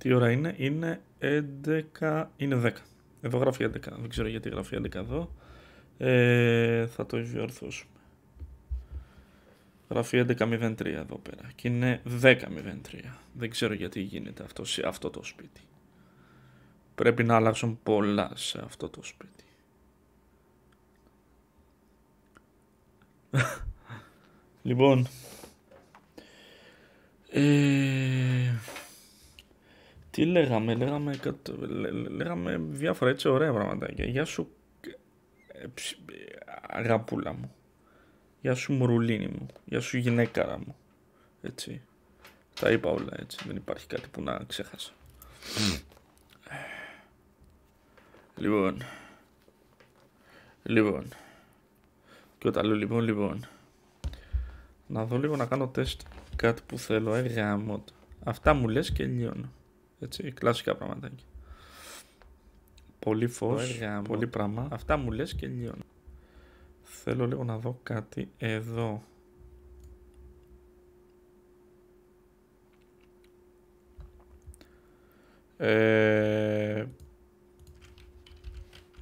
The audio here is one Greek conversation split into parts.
Τι ώρα είναι? Είναι 11, είναι 10. Εδώ γράφει 11, δεν ξέρω γιατί γράφει 11 εδώ. Θα το διορθώσουμε. Γράφει 11.03 εδώ πέρα και είναι 10.03. Δεν ξέρω γιατί γίνεται αυτό σε αυτό το σπίτι. Πρέπει να αλλάξουν πολλά σε αυτό το σπίτι. Λοιπόν, τι λέγαμε διάφορα έτσι ωραία πραγματάκια. Γεια σου αγαπούλα μου, γεια σου μουρουλίνη μου, γεια σου γυναίκαρα μου, έτσι, τα είπα όλα έτσι, δεν υπάρχει κάτι που να ξέχασα. Λοιπόν, και όταν λέω λοιπόν, να δω λίγο να κάνω τεστ κάτι που θέλω, γάμο. Αυτά μου λες και λιώνω. Έτσι, κλασικά πραγματάκια. Πολύ φως, πολύ πράγμα. Αυτά μου λες και λιώνω. Θέλω λίγο να δω κάτι εδώ.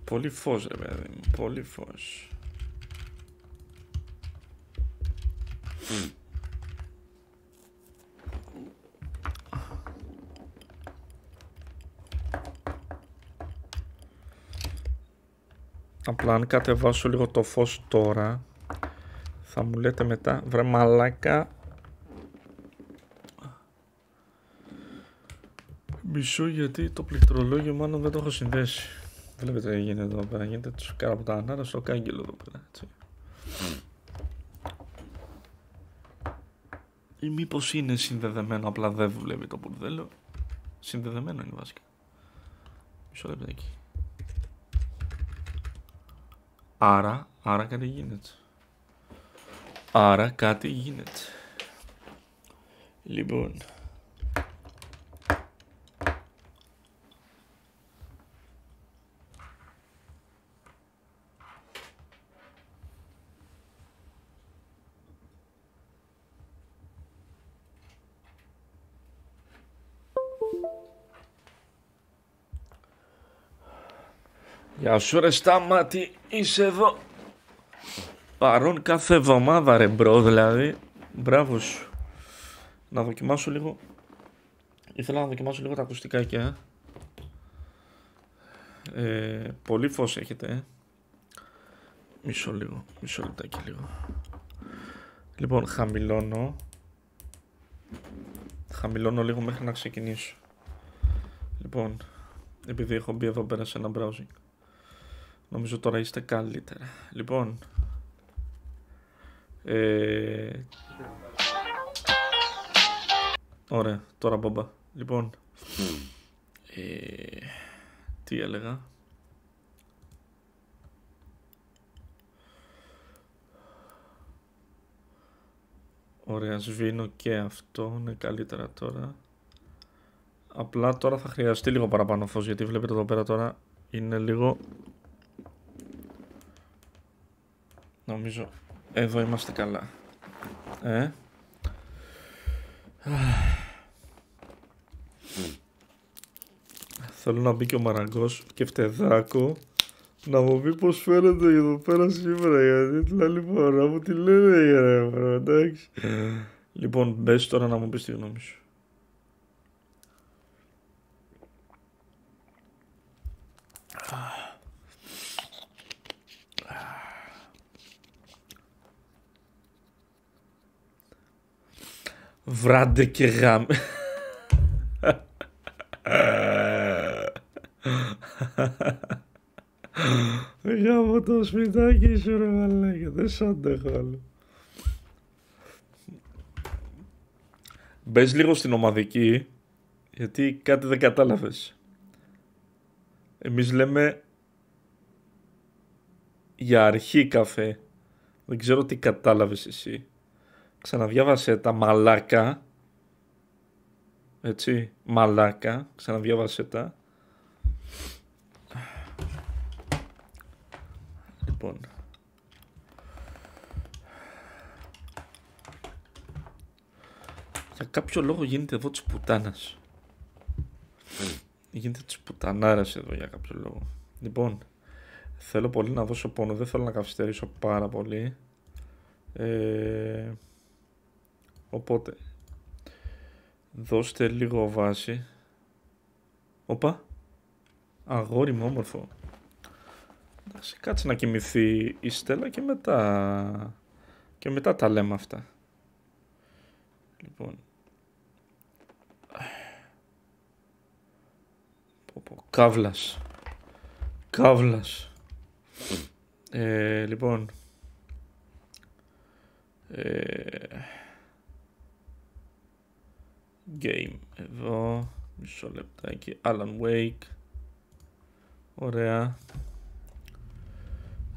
Πολύ φως ρε παιδί μου, πολύ φως. Απλά αν κατεβάσω λίγο το φως τώρα, θα μου λέτε μετά, βρε μαλάκα, μισό γιατί το πληκτρολόγιο μάλλον δεν το έχω συνδέσει. Βλέπετε τι γίνεται εδώ πέρα, γίνεται κάτω από τα ανάρα στο κάγκελο εδώ πέρα, έτσι. Ή μήπως είναι συνδεδεμένο, απλά δεν δουλεύει το μπουρδέλο. Συνδεδεμένο είναι βασικά. Μισό λεπτάκι. Άρα κάτι γίνεται. Άρα κάτι γίνεται. Λοιπόν. Γεια σου ρε Σταμάτη, είσαι εδώ. Παρόν κάθε εβδομάδα ρε μπρο, δηλαδή. Μπράβο σου. Να δοκιμάσω λίγο. Ήθελα να δοκιμάσω λίγο τα ακουστικάκια. Πολύ φως έχετε. Μισό λεπτάκι λίγο. Λοιπόν, χαμηλώνω λίγο μέχρι να ξεκινήσω. Λοιπόν, επειδή έχω μπει εδώ πέρα σε ένα browsing, νομίζω τώρα είστε καλύτερα. Λοιπόν, ωραία, τώρα μπόμπα. Λοιπόν, τι έλεγα. Ωραία, σβήνω και αυτό, είναι καλύτερα τώρα. Απλά τώρα θα χρειαστεί λίγο παραπάνω φως, γιατί βλέπετε εδώ πέρα τώρα είναι λίγο... Νομίζω εδώ είμαστε καλά. Θέλω να μπει και ο Μαραγκός και Φτεδάκο να μου πει πως φαίνεται εδώ πέρα σήμερα, γιατί την άλλη φορά μου τη λένε για ρε, εντάξει. Λοιπόν, μπες τώρα να μου πεις τη γνώμη σου. Βράντε και γάμε. Γάμω το σπιτάκι σου ρε μαλάκα, δεν σ' αντέχω άλλο. Μπες λίγο στην ομαδική, γιατί κάτι δεν κατάλαβες. Εμείς λέμε για αρχή καφέ. Δεν ξέρω τι κατάλαβες εσύ. Ξαναδιάβασε τα μαλάκα. Έτσι, μαλάκα. Ξαναδιάβασε τα. Λοιπόν. Για κάποιο λόγο γίνεται εδώ της πουτάνας. Γίνεται της πουτανάρας εδώ για κάποιο λόγο. Λοιπόν, θέλω πολύ να δώσω πόνο. Δεν θέλω να καθυστερήσω πάρα πολύ. Οπότε δώστε λίγο βάση. Όπα. Αγόρι μου όμορφο. Κάτσε να κοιμηθεί η Στέλλα και μετά τα λέμε αυτά. Λοιπόν. Καύλας. Λοιπόν. Game εδώ. Μισό λεπτάκι. Alan Wake. Ωραία.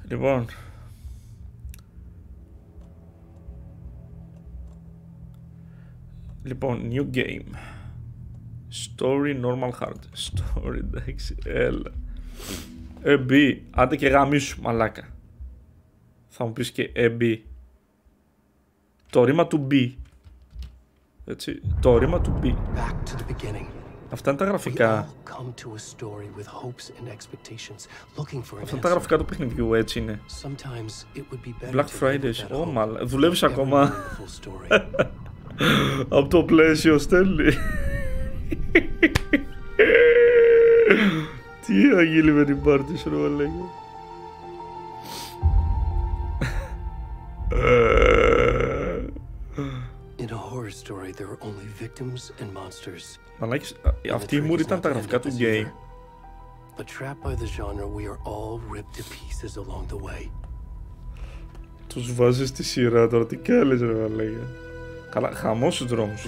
Λοιπόν. New game. Story normal hard. Story, εντάξει, έλα. B, άντε και γαμίσου, μαλάκα. Θα μου πεις και B. Το ρήμα του B. Έτσι, το ρήμα του B. Αυτά είναι τα γραφικά. Αυτά είναι τα γραφικά του παιχνιδιού, έτσι είναι. Black Fridays, μαλάκα. Δουλεύεις ακόμα. Από το πλαίσιο στέλνει. Τι θα γίνει με την πάρτι σου, ρε μαλάκα. Μαλάκης, αυτή η μούρη ήταν τα γραφικά του game. Τους βάζεις στη σειρά τώρα, τι κάλες ρε μαλάκα. Καλά, χαμός στους δρόμους,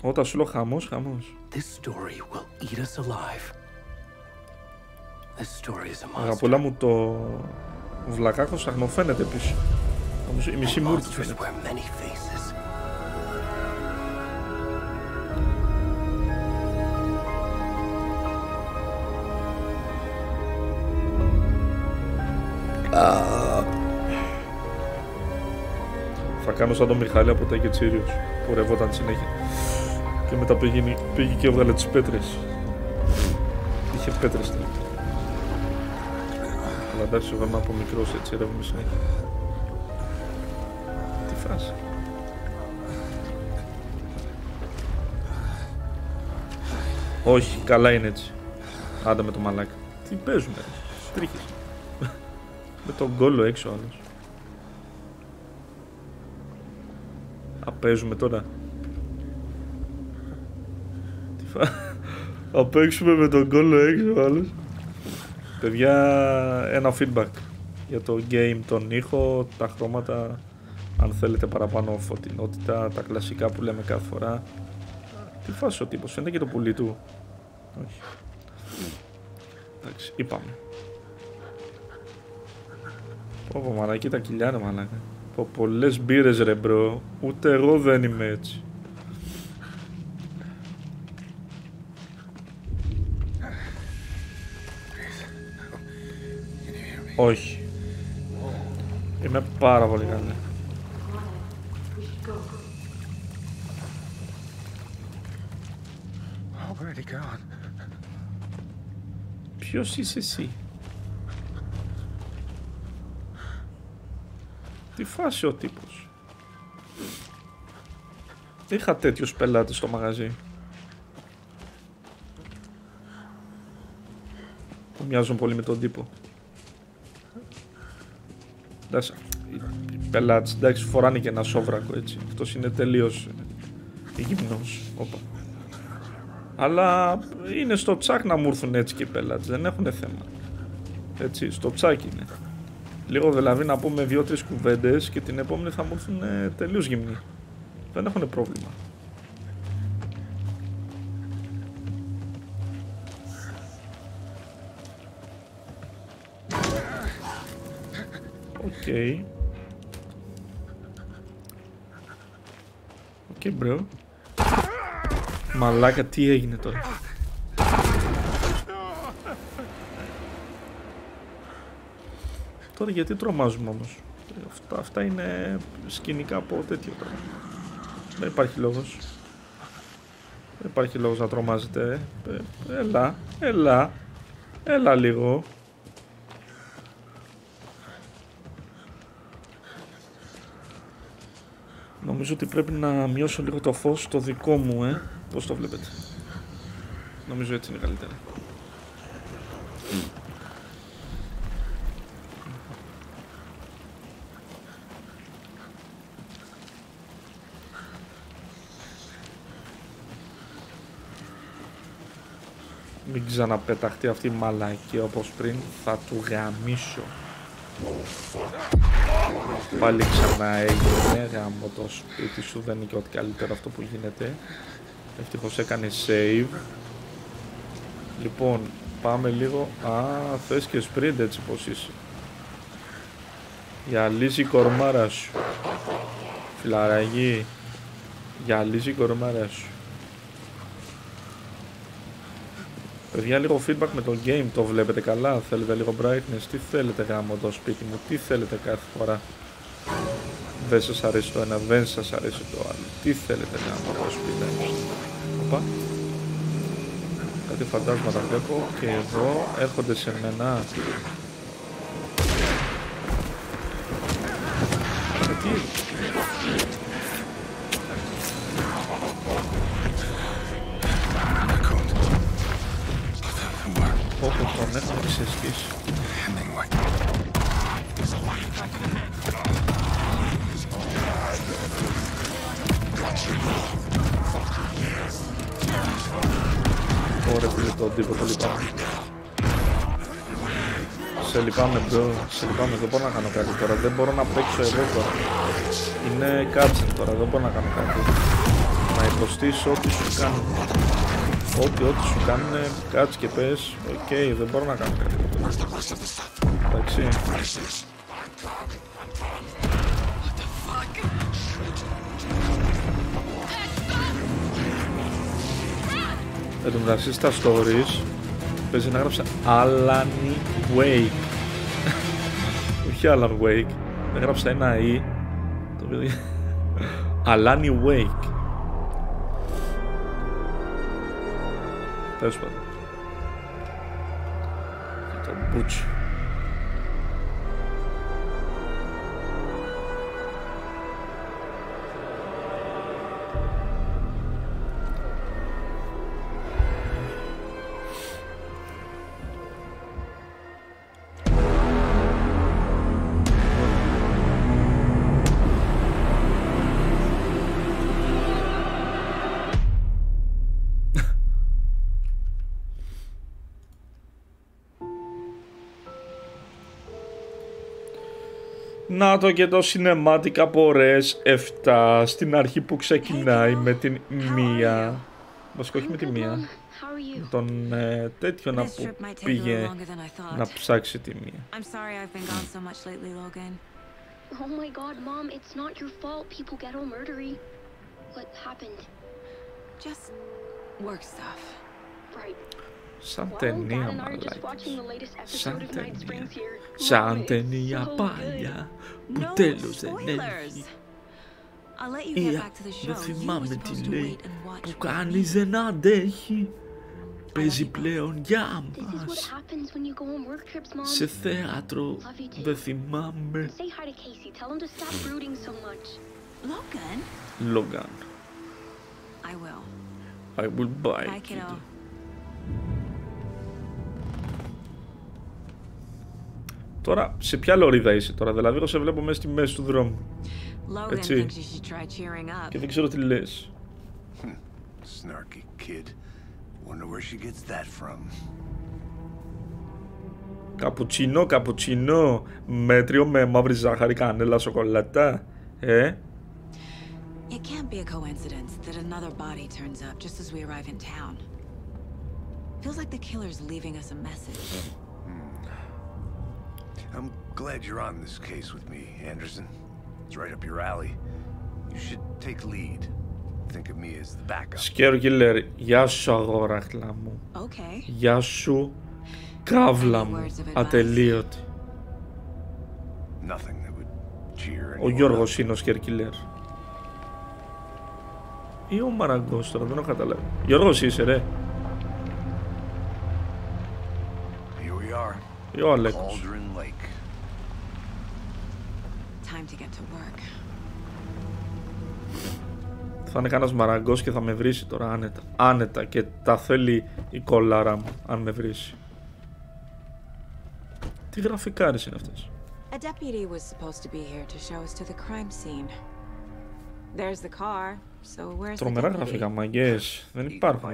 Όταν σου λέω χαμός. Αγαπούλα μου, το βλακάκο σαγνοφαίνεται πίσω. Η μισή μούρη του φαίνεται. Θα κάνω σαν τον Μιχάλη από τα Κετσίριος που ρεύονταν συνέχεια και μετά πήγε και έβγαλε τις πέτρες. Είχε πέτρες τώρα. Αλλά εντάξει, εγώ είμαι από μικρός, έτσι ρεύουμε συνέχεια. Τι φάση. Όχι, καλά είναι έτσι. Άντα με το μαλάκα. Τι παίζουμε, τρίχες. Με τον γκόλο έξω άλλος. Παίζουμε τώρα. Θα παίξουμε με τον κόλλο έξω άλλος. Παιδιά, ένα feedback για το game, τον ήχο, τα χρώματα, αν θέλετε παραπάνω φωτεινότητα, τα κλασικά που λέμε κάθε φορά. Τι φάση ο τύπος, φαίνεται και το πουλί του. Όχι. Εντάξει, είπαμε. Πω μαλάκι, τα κοιλιά ρε μαλάκα. Πολλές μπύρες ρε μπρο, ούτε εγώ δεν είμαι έτσι. Όχι. Είμαι πάρα πολύ καλή. Ποιος είσαι εσύ? Τι φάση ο τύπος. Είχα τέτοιους πελάτες στο μαγαζί που μοιάζουν πολύ με τον τύπο. Εντάξει, οι πελάτες, εντάξει, φοράνε και ένα σόβρακο έτσι. Αυτός είναι τελείως γυμνός. Όπα. Αλλά είναι στο τσάκ να μου έρθουν έτσι και οι πελάτες, δεν έχουν θέμα. Έτσι, στο τσάκ είναι. Λίγο δηλαδή να πούμε 2-3 κουβέντες και την επόμενη θα μου έρθουν τελείως γυμνοί. Δεν έχουν πρόβλημα. Οκ. Οκ, bro. Μαλάκα, τι έγινε τώρα. Τώρα γιατί τρομάζουμε όμως. Αυτά είναι σκηνικά από τέτοιο τώρα. Δεν υπάρχει λόγος. Δεν υπάρχει λόγος να τρομάζετε. Έλα λίγο. Νομίζω ότι πρέπει να μειώσω λίγο το φως το δικό μου, Πώς το βλέπετε? Νομίζω έτσι είναι καλύτερα. Μην ξαναπεταχτεί αυτή η μαλακία όπως πριν, θα του γαμίσω. Πάλι ξανά έγινε, γάμο το σπίτι σου, δεν είναι και ό,τι καλύτερο αυτό που γίνεται. Ευτυχώς έκανε save. Λοιπόν, πάμε λίγο. Θες και sprint έτσι πως είσαι. Γυαλίζει η κορμάρα σου. Φιλαραγή. Γυαλίζει η κορμάρα σου. Παιδιά, λίγο feedback με το game, το βλέπετε καλά? Θέλετε λίγο brightness? Τι θέλετε γάμο το σπίτι μου? Τι θέλετε κάθε φορά? Δεν σας αρέσει το ένα, δεν σας αρέσει το άλλο. Τι θέλετε γάμο το σπίτι? Οπα. Κάτι φαντάσματα βλέπω και εδώ έρχονται σε μένα. Τι? Όχι, τον έχουμε ξεσκίσει. Ωραία φίλε, τον τύπο το λυπάμαι. Σε λυπάμαι bro, σε λυπάμαι, δεν μπορώ να κάνω κάτι τώρα, δεν μπορώ να παίξω εδώ τώρα. Είναι κάτσιν τώρα, δεν μπορώ να κάνω κάτι. Να υποστήσω ό,τι σου κάνουν. Ό,τι σου κάνουν, κάτσε και πες, οκ, δεν μπορώ να κάνω κάτι. Εντάξει. Εν τω μεταξύ στα stories παίζει να έγραψα αλάνι wake. Όχι Alan Wake, έγραψα ένα E. Το οποίο αλάνι wake. Τέλος πάντων. Και το μπούτσι. Να το και το cinematic από ωραίες 7 στην αρχή που ξεκινάει με την μία. Βασικά όχι με τη μία. Με τον τέτοιο να που πήγε να ψάξει τη μία. Oh my god, Mom, it's not your fault people get all murdery. What happened? Just work stuff. Right. Σαν ταινία μαλάκι. Σαν ταινία πάλια που τέλος δεν έχει. Δεν θυμάμαι τι λέει, που κανείς δεν αντέχει. Παίζει πλέον για μας. Σε θέατρο δεν θυμάμαι. Logan. I will buy it. Τώρα, σε ποια λωρίδα είσαι τώρα? Δηλαδή, εγώ σε βλέπω μέσα στη μέση του δρόμου. Έτσι. Και δεν ξέρω τι λες. Καπουτσινό, καπουτσινό. Μέτριο με μαύρη ζάχαρη, κανέλα, σοκολάτα. It can't be a coincidence that another body turns up just as we arrive in town. Feels like the killer's leaving us a message. I'm glad you're on this case with me, Anderson. It's right up your alley. You should take lead. Think of me as the backup. Scare killer, γεια σου αγόραχλα μου. Okay. Γεια σου κάβλα μου, ατελείωτη. Nothing that would Ο Γιώργος είναι ο scare killer. Ή ο Μαραγκός τώρα, δεν έχω καταλάβει. Γιώργος είσαι ρε. Ή ο Αλέκος. Θα είναι κανένας Μαραγκός και θα με βρίσει τώρα άνετα. Άνετα και τα θέλει η κολάρα μου αν με βρίσει. Τι γραφικάρες είναι αυτές. A deputy was supposed to be here to show us to the crime scene. There's the car, so where's the Τρομερά deputy? γραφικά μαγκές. Δεν υπάρχουν,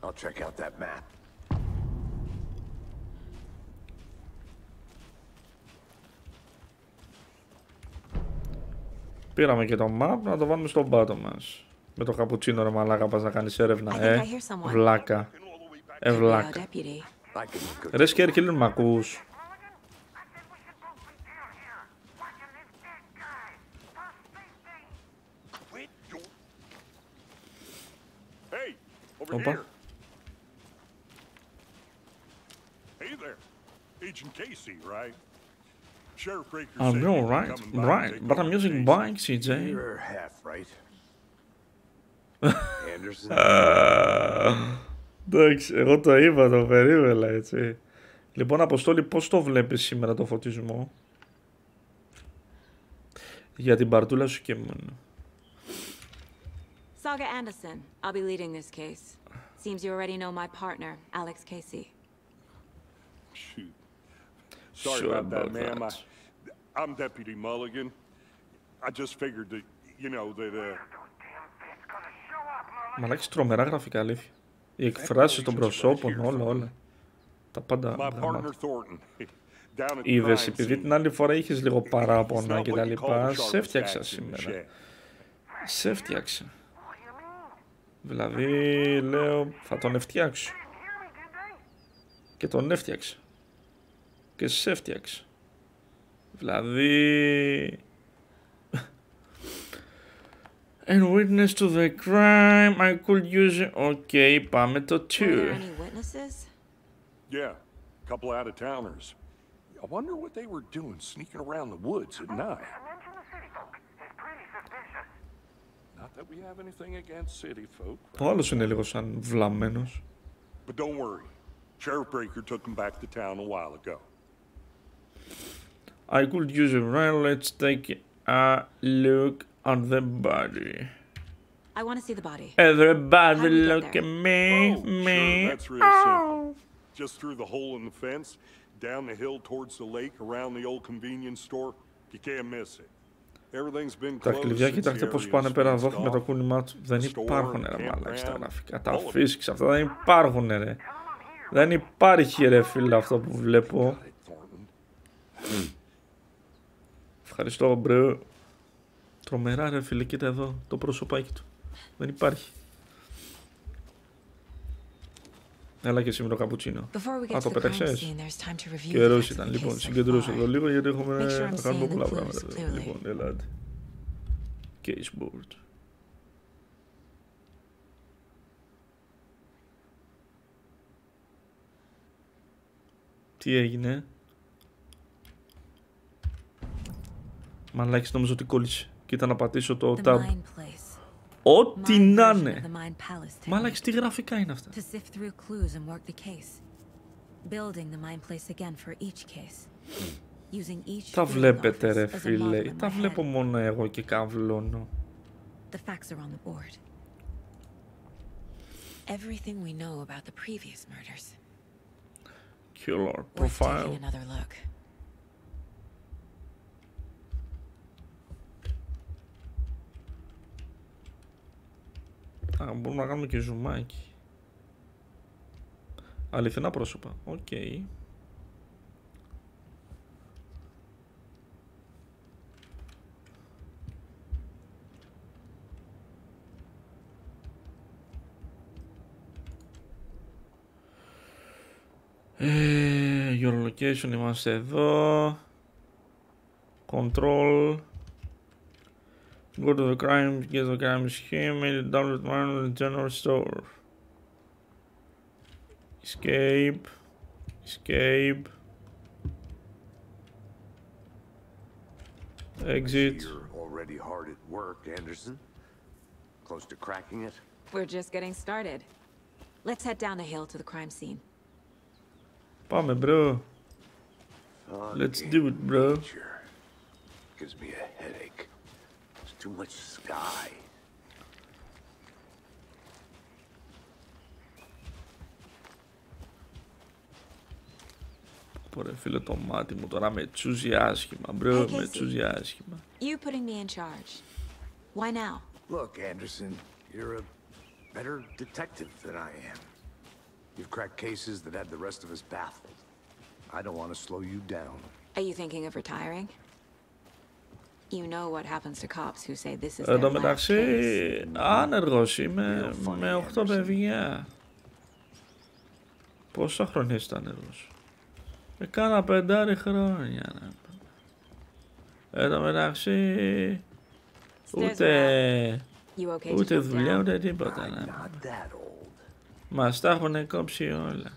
I'll check out that map. Πήραμε και το map να το βάλουμε στον πάτο μας. Με το καπουτσίνο ρε μαλάκα πας να κάνεις έρευνα, βλάκα. Βλάκα. Ρε scare killer μ' ακούς. Όπα. I know, right? Right, but I'm using bike, CJ. You're half right. Anderson. Εντάξει, εγώ το είπα, το περίμενα, έτσι. Λοιπόν, Αποστόλη, πώς το βλέπεις σήμερα το φωτισμό? Για την παρτούλα σου και μόνο. Saga Anderson, I'll be leading this case. Seems you already know my partner, Alex Casey. Shoot. Sorry about that, ma'am. I'm Deputy Mulligan. I just figured that, you know, that, Μαλάκης τρομερά γραφικά, αλήθεια. Οι εκφράσεις των προσώπων, όλα. Τα πάντα γραμμάτα. Είδες, επειδή την άλλη φορά είχες λίγο παράπονα και τα λοιπά, σε έφτιαξα σήμερα. Σε έφτιαξα. Δηλαδή, λέω, θα τον έφτιαξω. Και τον έφτιαξα. Και σε έφτιαξα. Δηλαδή... And witness to the crime, I could use it. Okay, πάμε το 2. Yeah, a couple out-of-towners. I wonder what they were doing sneaking around the woods at night. Not that we have anything against city folk. Ο άλλος είναι λίγο σαν βλαμμένος. But don't worry. Sheriff Breaker took them back to town a while ago. I could use it right. Let's take a look at the body. I want to see the body. Everybody look at me, me. Sure, that's real simple. Just through the hole in the fence, down the hill towards the lake, around the old convenience store. You can't miss it. Everything's been Τα closed κλειδιά, since κοιτάξτε the πώς area πάνε has πέρα been εδώ με το stopped. κούνημά του. Δεν Store, υπάρχουν ρε μαλάκες τα campground, γραφικά. Τα all of it. φύσηξα αυτά, δεν υπάρχουν ρε. Δεν υπάρχει ρε φίλε αυτό που βλέπω. Ευχαριστώ μπρο. Τρομερά ρε φίλε, κοίτα εδώ το προσωπάκι του. Δεν υπάρχει. Έλα και σήμερα το καπουτσίνο. Α, το πέταξες. Καιρός ήταν. Λοιπόν, συγκεντρώσω εδώ λίγο γιατί έχουμε να κάνουμε πολλά πράγματα. Λοιπόν, ελάτε. Case board. Τι έγινε? Μαλάκης, νόμιζα ότι κόλλησε. Κοίτα να πατήσω το tab. Ό,τι να είναι. Μαλάκης, τι γραφικά είναι αυτά. Τα βλέπετε ρε φίλε. Τα βλέπω μόνο εγώ και καβλώνω. Killer profile. Α, μπορούμε να κάνουμε και ζουμάκι. Αληθινά πρόσωπα. Οκ. Your location, είμαστε εδώ. Control. Go to the crime, get the crime scheme, made it download one in the general store. Escape. Escape. Exit. You're already hard at work, Anderson. Close to cracking it. We're just getting started. Let's head down the hill to the crime scene. Πάμε, bro. Let's do it, bro. Gives me a headache. There's too much sky. Πόρε φίλε, το μάτι μου τώρα με τσούζει άσχημα, bro, με τσούζει άσχημα. You putting me in charge. Why now? Look, Anderson, you're a better detective than I am. You've cracked cases that had the rest of us baffled. I don't want to slow you down. Are you thinking of retiring? You know what happens to cops who say this is Εν their τω last μεταξύ, case. άνεργος είμαι με 8 παιδιά. Πόσα χρόνια είσαι άνεργος? Κάνα 5 χρόνια. Εν τω μεταξύ, ούτε δουλειά ούτε τίποτα. Μας τα έχουν κόψει όλα.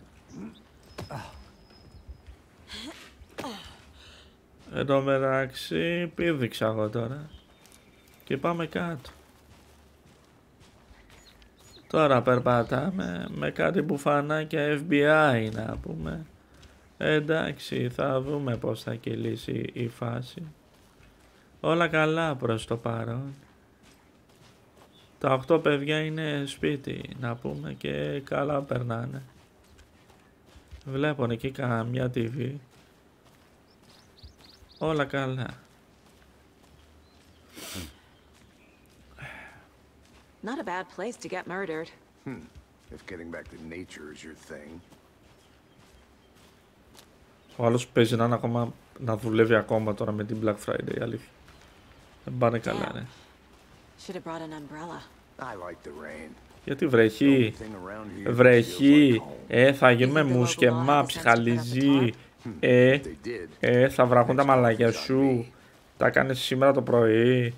Εν τω μεταξύ, πήδηξα εγώ τώρα. Και πάμε κάτω. Τώρα περπατάμε με κάτι μπουφανάκια FBI να πούμε. Εντάξει, θα δούμε πώς θα κυλήσει η φάση. Όλα καλά προς το παρόν. Τα 8 παιδιά είναι σπίτι να πούμε και καλά περνάνε. Βλέπουν εκεί καμιά TV. Όλα καλά. Not a bad place to get murdered. If getting back to nature is your thing. Ο άλλος παίζει να δουλεύει ακόμα τώρα με την Black Friday, αλήθεια. Δεν πάνε καλά, ναι. Should have brought an umbrella. I like the rain. Γιατί βρέχει, θα γίνουμε μουσκεμά, ψυχαλιζή, θα βραχούν τα μαλάκια σου, τα κάνεις σήμερα το πρωί,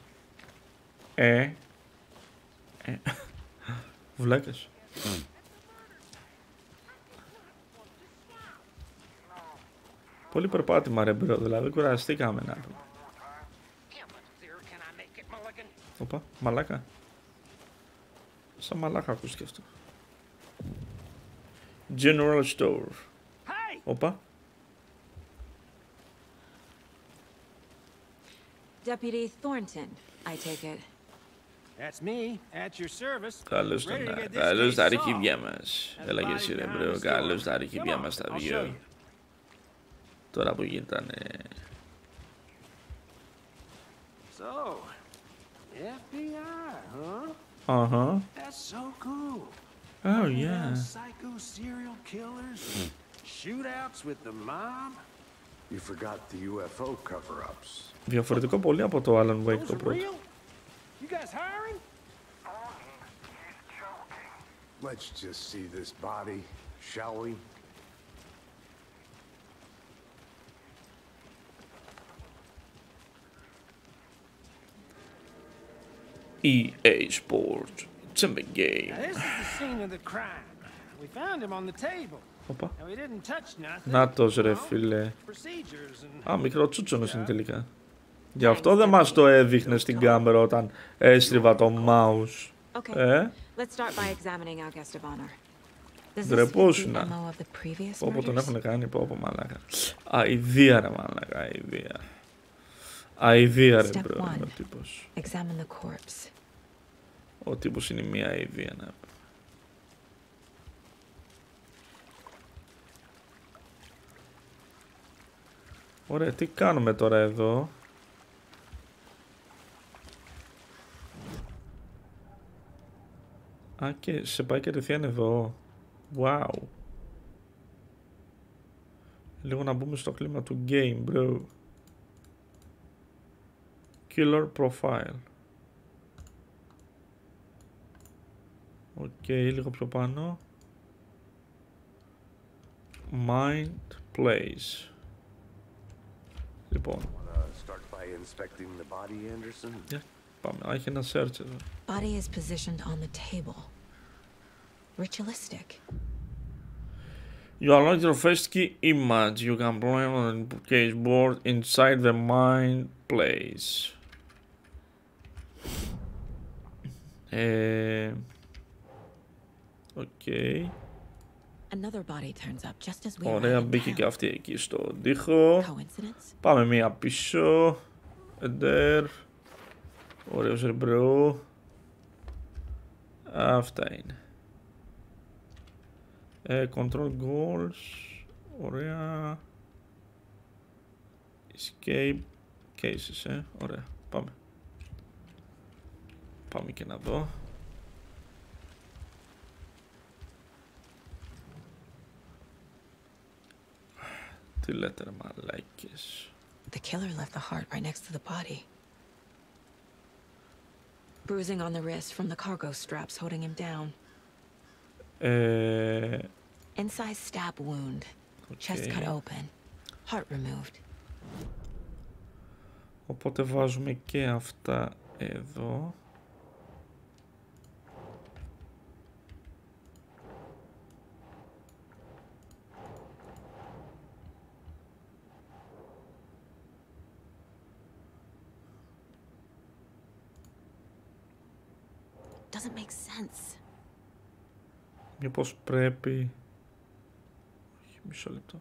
βλάκες. Πολύ περπάτημα ρε μπρο, δηλαδή κουραστήκαμε να πούμε. Οπα, μαλάκα. Σαν μαλάκα ακούστηκε αυτό. General Store. Οπα. Deputy Thornton, I take it. That's me, at your service. Καλώς τα αρχίδια μας. Έλα και εσύ ρε μπρο, καλώς τα αρχίδια μας τα δυο. Τώρα που γινότανε. So, FBI, huh? Uh-huh. That's so cool. Oh yeah. Psycho serial killers, shootouts with the mob. You forgot the UFO cover-ups. Διαφορετικό πολύ από το Alan Wake το πρώτο. You guys hiring? Let's just see this body, shall we? EA Sports. It's a game. Now, this is the scene of the crime. We found him on the table. Οπα. Now, we didn't touch nothing. Νάτος ρε φίλε. Procedures and... Α, μικρό τσούτσονος είναι τελικά. Γι' αυτό δεν μας το έδειχνε στην κάμερα όταν έστριβα το mouse. Let's start by examining our guest of honor. Ντρεπόσουνα. Όπου τον έχουν κάνει, πω μαλάκα. Αηδία ρε μαλάκα, αηδία. Αηδία ρε μπρο, ο τύπος. Ο τύπος είναι μία αηδία να πω. Ωραία, τι κάνουμε τώρα εδώ. Α, και σε πάει κατευθείαν εδώ. Wow. Λίγο να μπούμε στο κλίμα του game, bro. Killer profile. Οκ, λίγο πιο πάνω. Mind place. Λοιπόν. Πάμε, έχει ένα search εδώ. Body is positioned on the table. Ritualistic. You unlock your first key image. You can play on the case board inside the mind place. Okay. Another body turns up just as we Ωραία, μπήκε και αυτή εκεί στον τοίχο. Πάμε μία πίσω. Enter. Ωραίος ρε μπρο. Αυτά είναι. Control goals. Ωραία. Escape cases, Ωραία. Πάμε. Πάμε και να δω. Τι λέτε ρε μαλάκες. The killer left the heart right next to the body. Bruising on the wrist from the cargo straps holding him down. Inside stab wound. Chest cut open. Heart removed. Οπότε βάζουμε και αυτά εδώ. Doesn't make sense. Μήπως πρέπει... Όχι, μισό λεπτό.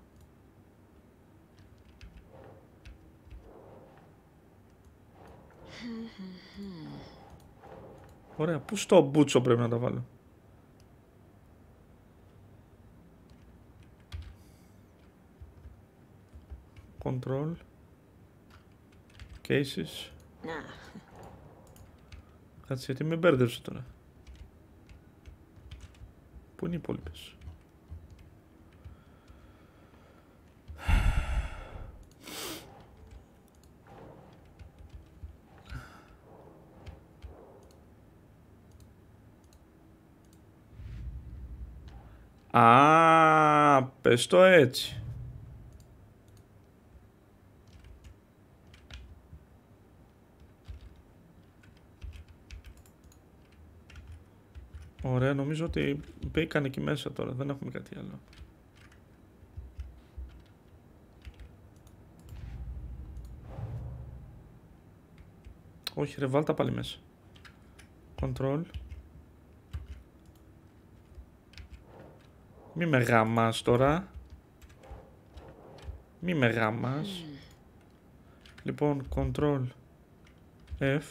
Ωραία, πού στο μπούτσο πρέπει να τα βάλω. Control. Cases. Κάτσε, γιατί με μπέρδεψε τώρα. Πού είναι οι υπόλοιπες. Α, πες το έτσι. Ωραία, νομίζω ότι μπήκαν εκεί μέσα τώρα, δεν έχουμε κάτι άλλο. Όχι ρε, βάλ' τα πάλι μέσα. Control. Μη με γάμας τώρα. Μη με γάμας. Λοιπόν, Control F.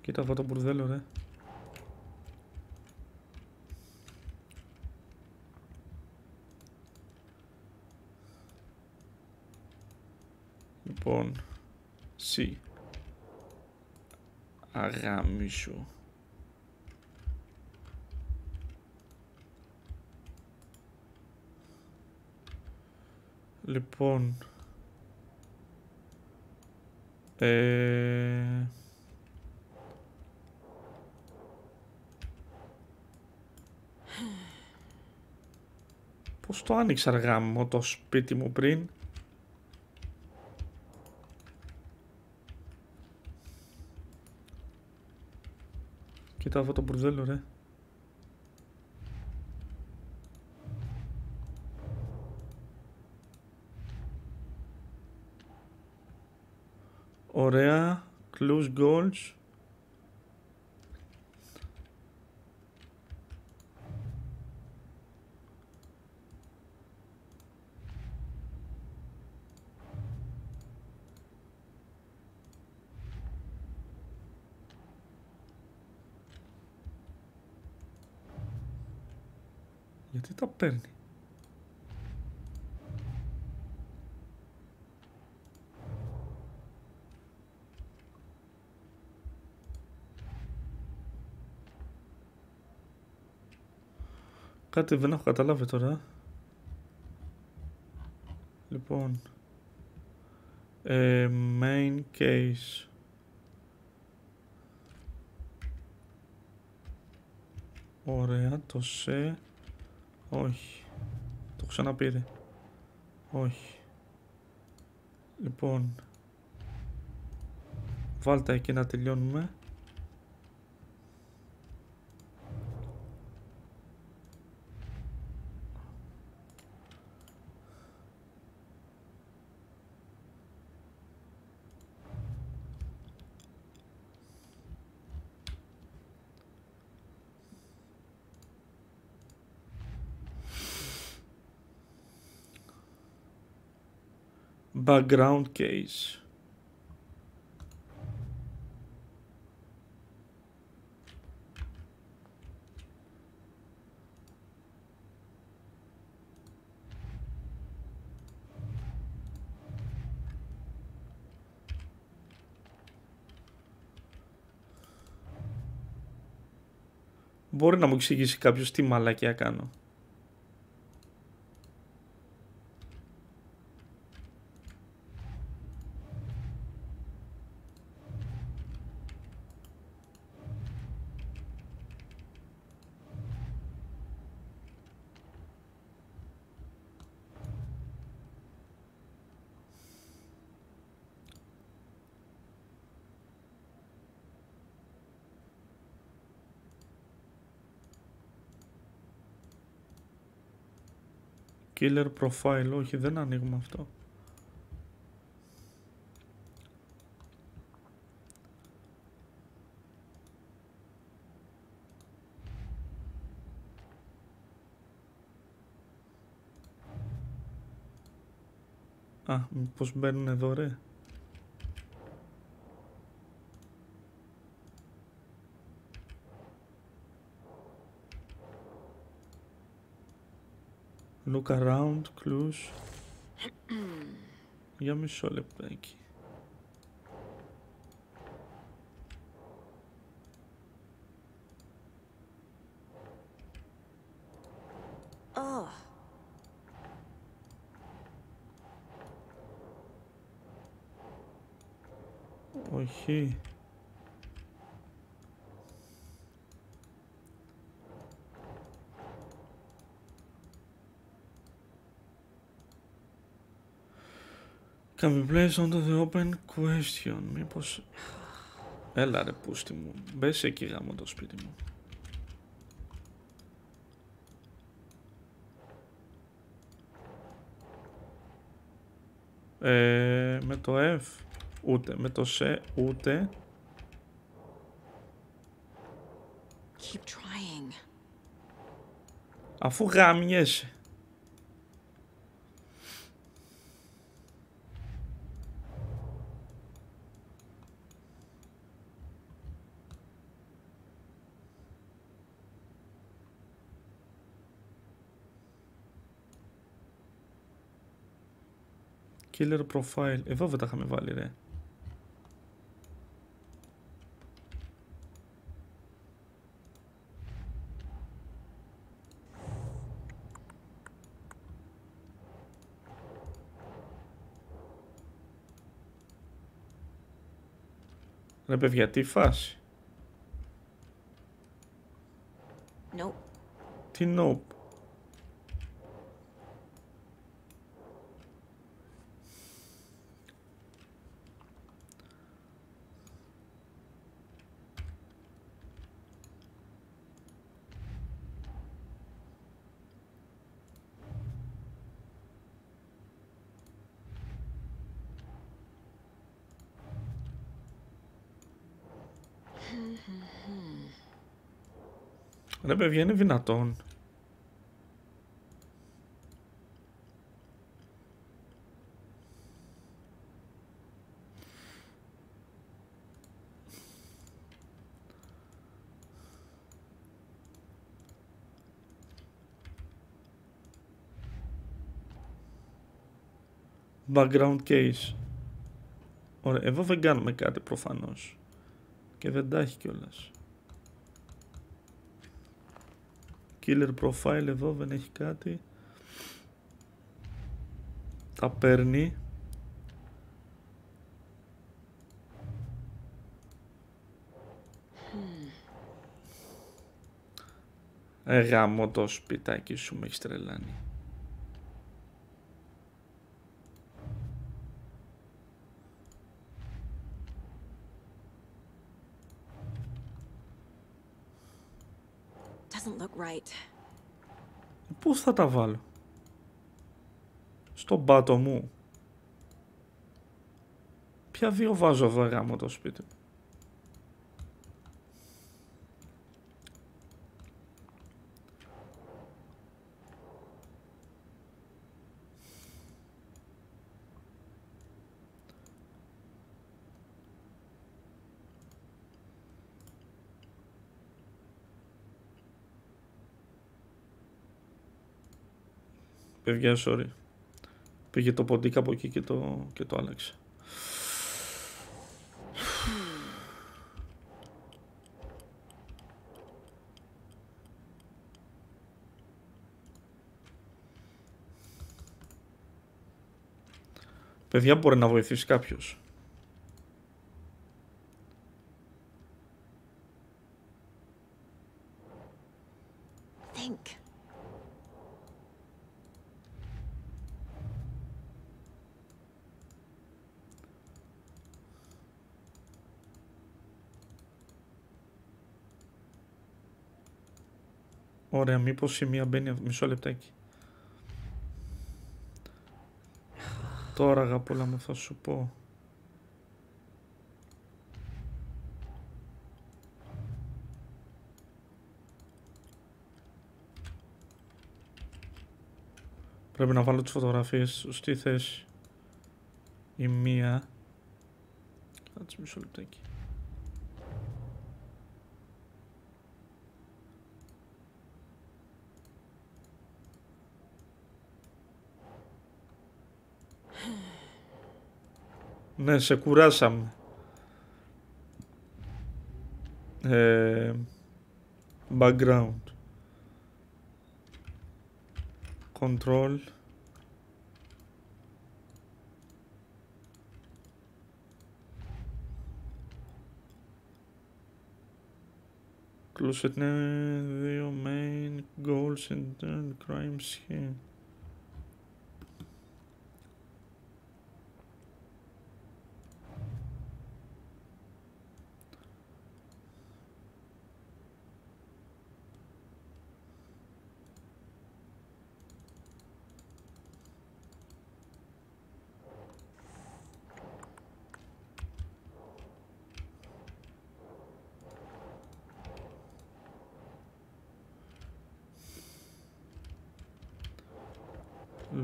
Κοίτα αυτό το μπουρδέλο ρε. Λοιπόν, C. Αγάμισου. Λοιπόν, πώς το άνοιξα γάμο το σπίτι μου πριν. Κοίτα αυτό το μπουρδέλο ρε. Ωραία. Close goals. Γιατί τα παίρνει. Κάτι δεν έχω καταλάβει τώρα. Λοιπόν. Main case. Ωραία, το σε. Όχι. Το ξαναπήρε. Όχι. Λοιπόν. Βάλτε εκεί να τελειώνουμε. Background case. Μπορεί να μου εξηγήσει κάποιος τι μαλακιά κάνω. Killer profile, όχι, δεν ανοίγουμε αυτό. Α, μήπως μπαίνουν εδώ ρε. Look around, clues. Για μισό λεπτάκι. Όχι. Can be placed onto the open question. Μήπως... Έλα ρε πούστη μου. Μπες εκεί γάμο το σπίτι μου. Με το F ούτε. Με το C ούτε. Keep trying. Αφού γάμιεσαι. Killer profile. Εδώ δεν τα είχαμε βάλει ρε. Ρε παιδιά, τι φάση. Nope. Τι nope. Ρε παιδιά, είναι δυνατόν. Background case. Ωραία, εδώ δεν κάνουμε κάτι προφανώς. Και δεν τα έχει κιόλας. Killer profile εδώ δεν έχει κάτι. Τα παίρνει. Γάμο το σπιτάκι σου, με έχεις τρελάνει. Doesn't look right. Πού θα τα βάλω? Στον πάτο μου. Ποια δύο βάζω εδώ γάμο το σπίτι μου? Παιδιά, sorry. Πήγε το ποντίκ από εκεί και το άλλαξε. Παιδιά, μπορεί να βοηθήσει κάποιος. Think. Ωραία, μήπως η μία μπαίνει, μισό λεπτάκι. Τώρα, αγαπούλα μου, θα σου πω. Πρέπει να βάλω τις φωτογραφίες στη θέση. Η μία. Κάτσε μισό λεπτάκι. Ναι, σε κουράσαμε. Background. Control. Closet 2 main goals and crime scheme.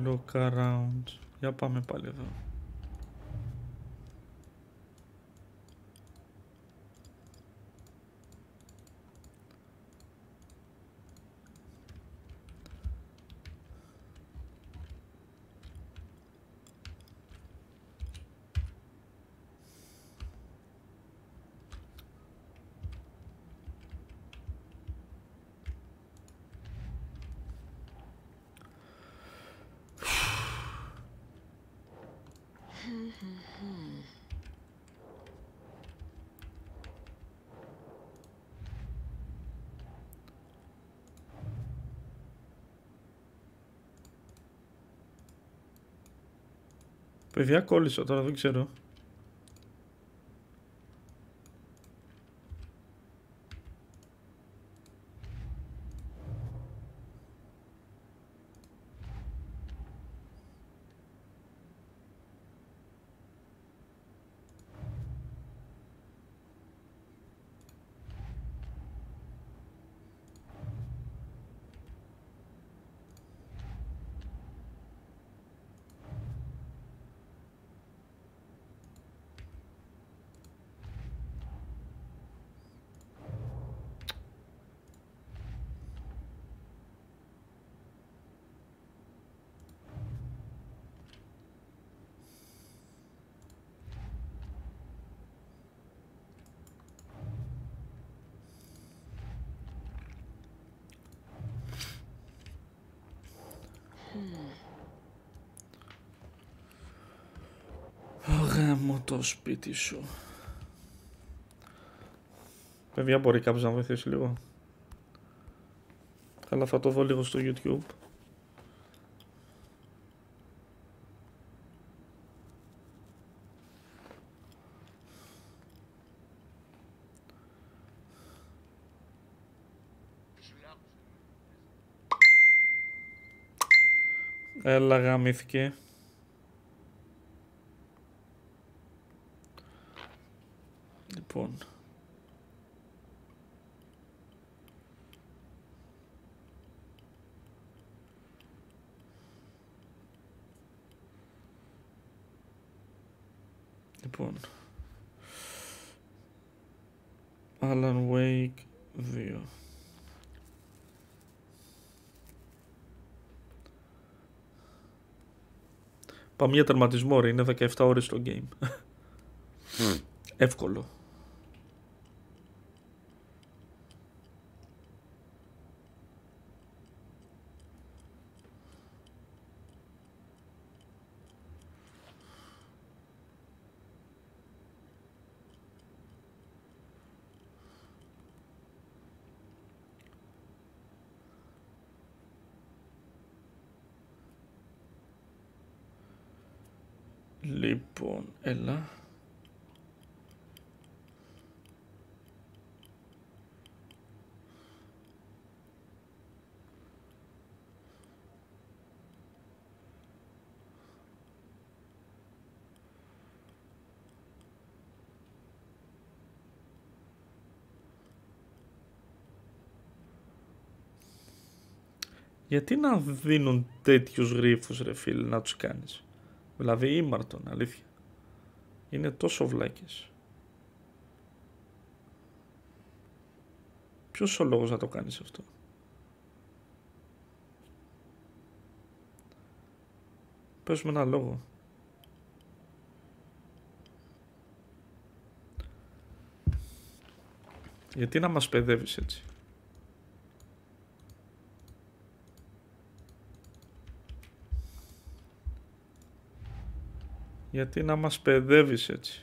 Look around. Για πάμε πάλι εδώ. Παιδιά, κόλλησα τώρα, δεν ξέρω. Γάμο το σπίτι σου. Παιδιά, μπορεί κάποιος να βοηθήσει λίγο? Καλά, θα το δω λίγο στο YouTube. Έλα, γαμήθηκε. Λοιπόν. Alan Wake 2. Πάμε για τερματισμό ρε, είναι 17 ώρες το game. Εύκολο. Λοιπόν, έλα. Γιατί να δίνουν τέτοιους γρίφους ρε φίλε να τους κάνεις? Δηλαδή ήμαρτον, αλήθεια. Είναι τόσο βλάκες. Ποιος ο λόγος να το κάνεις αυτό? Πες με ένα λόγο. Γιατί να μας παιδεύεις έτσι? Γιατί να μας παιδεύεις έτσι?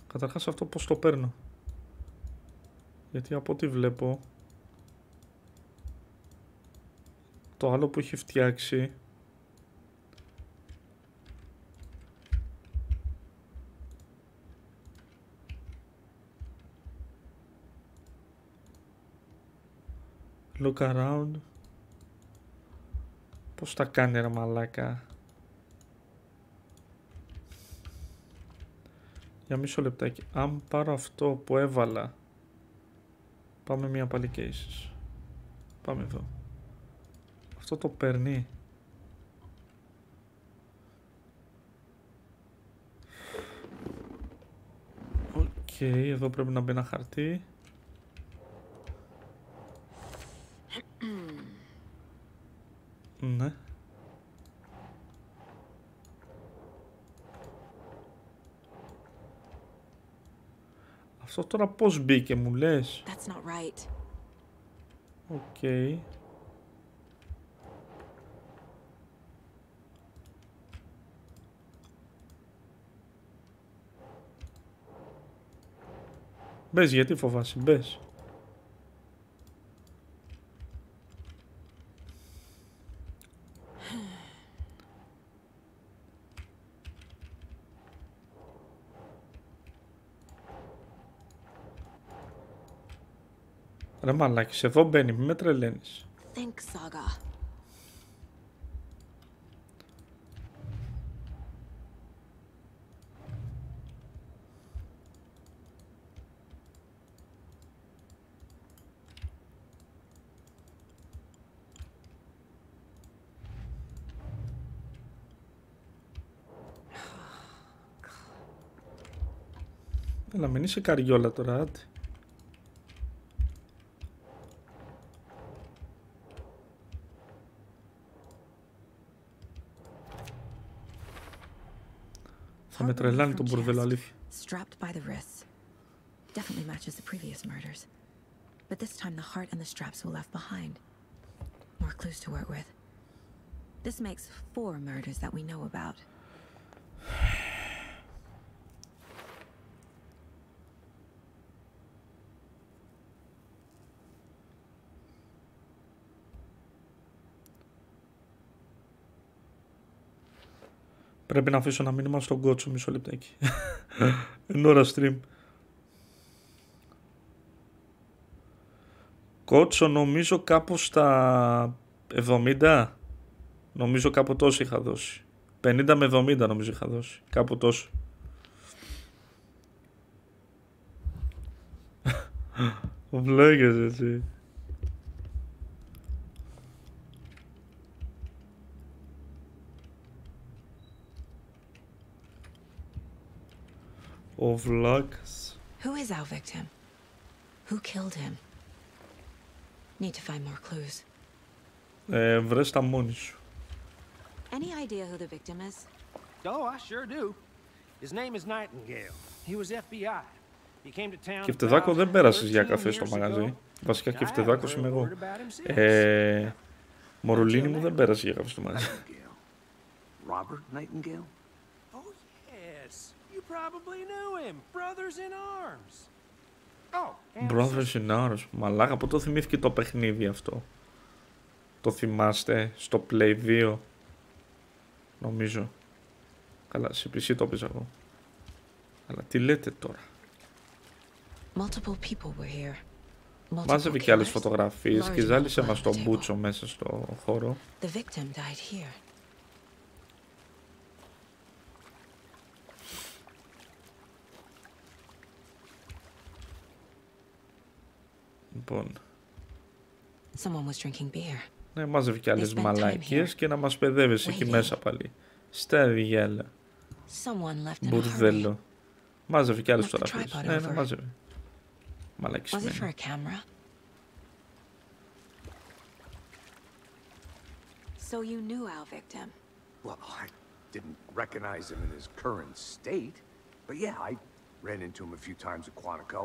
Καταρχάς αυτό πώς το παίρνω? Γιατί από ό,τι βλέπω το άλλο που έχει φτιάξει look around. Πώς τα κάνει ρε μαλάκα? Για μισό λεπτάκι. Αν πάρω αυτό που έβαλα, πάμε μία πάλι cases. Πάμε εδώ. Αυτό το παίρνει. Οκ, εδώ πρέπει να μπει ένα χαρτί. Ναι. Αυτό τώρα πώς μπήκε μου λες? That's not right. Οκ. Μπες, γιατί φοβάσαι, μπες. Ρε μαλάκης, εδώ μπαίνει, μη με τρελαίνεις. Think, Saga. Έλα, μην είσαι καριόλα τώρα, άντε. Θα με τρελάνει τον μπουρδέλο, αλήθεια. Strapped by the wrists. Definitely matches the previous murders. But this time the heart and the straps were left behind. More clues to work with. This makes 4 murders that we know about. Πρέπει να αφήσω ένα μήνυμα στον κότσο, μισό λεπτάκι. Εν ώρα stream. Κότσο, νομίζω κάπου στα 70. Νομίζω κάπου τόσο είχα δώσει. 50 με 70 νομίζω είχα δώσει. Κάπου τόσο. Βλέγες έτσι. Ο βλάκας. Who is our victim? Who killed him? Need to find more clues. Βρες τα μόνη σου. Any idea who the victim is? Oh, I sure do. His name is Nightingale. He was FBI. He came to town. Κεφτεδάκο, δεν πέρασες για καφέ στο μαγαζί. Βασικά Κεφτεδάκος είμαι εγώ. Μορουλίνη μου δεν πέρασε για καφέ στο μαγαζί. Robert Nightingale? Oh, yes. You probably knew him. Brothers in arms. Oh, Brothers in Arms. Μαλάκα, από το θυμήθηκε το παιχνίδι αυτό. Το θυμάστε στο Play 2. Νομίζω. Καλά, σε PC το έπαιζα εγώ. Αλλά τι λέτε τώρα. Μάζευε και άλλες φωτογραφίες και ζάλισε μας τον μπούτσο μέσα στο χώρο. Λοιπόν. Ναι, μάζευε και άλλες μαλακίες και να μας παιδεύεις εκεί μέσα πάλι. Στα διάλα. Μπουρδέλο. Μάζευε και άλλες φωτογραφίες. Ναι, μάζευε. Μαλακισμένη. So you knew our victim? Well, I didn't recognize him in his current state, but yeah, I ran into him a few times at Quantico.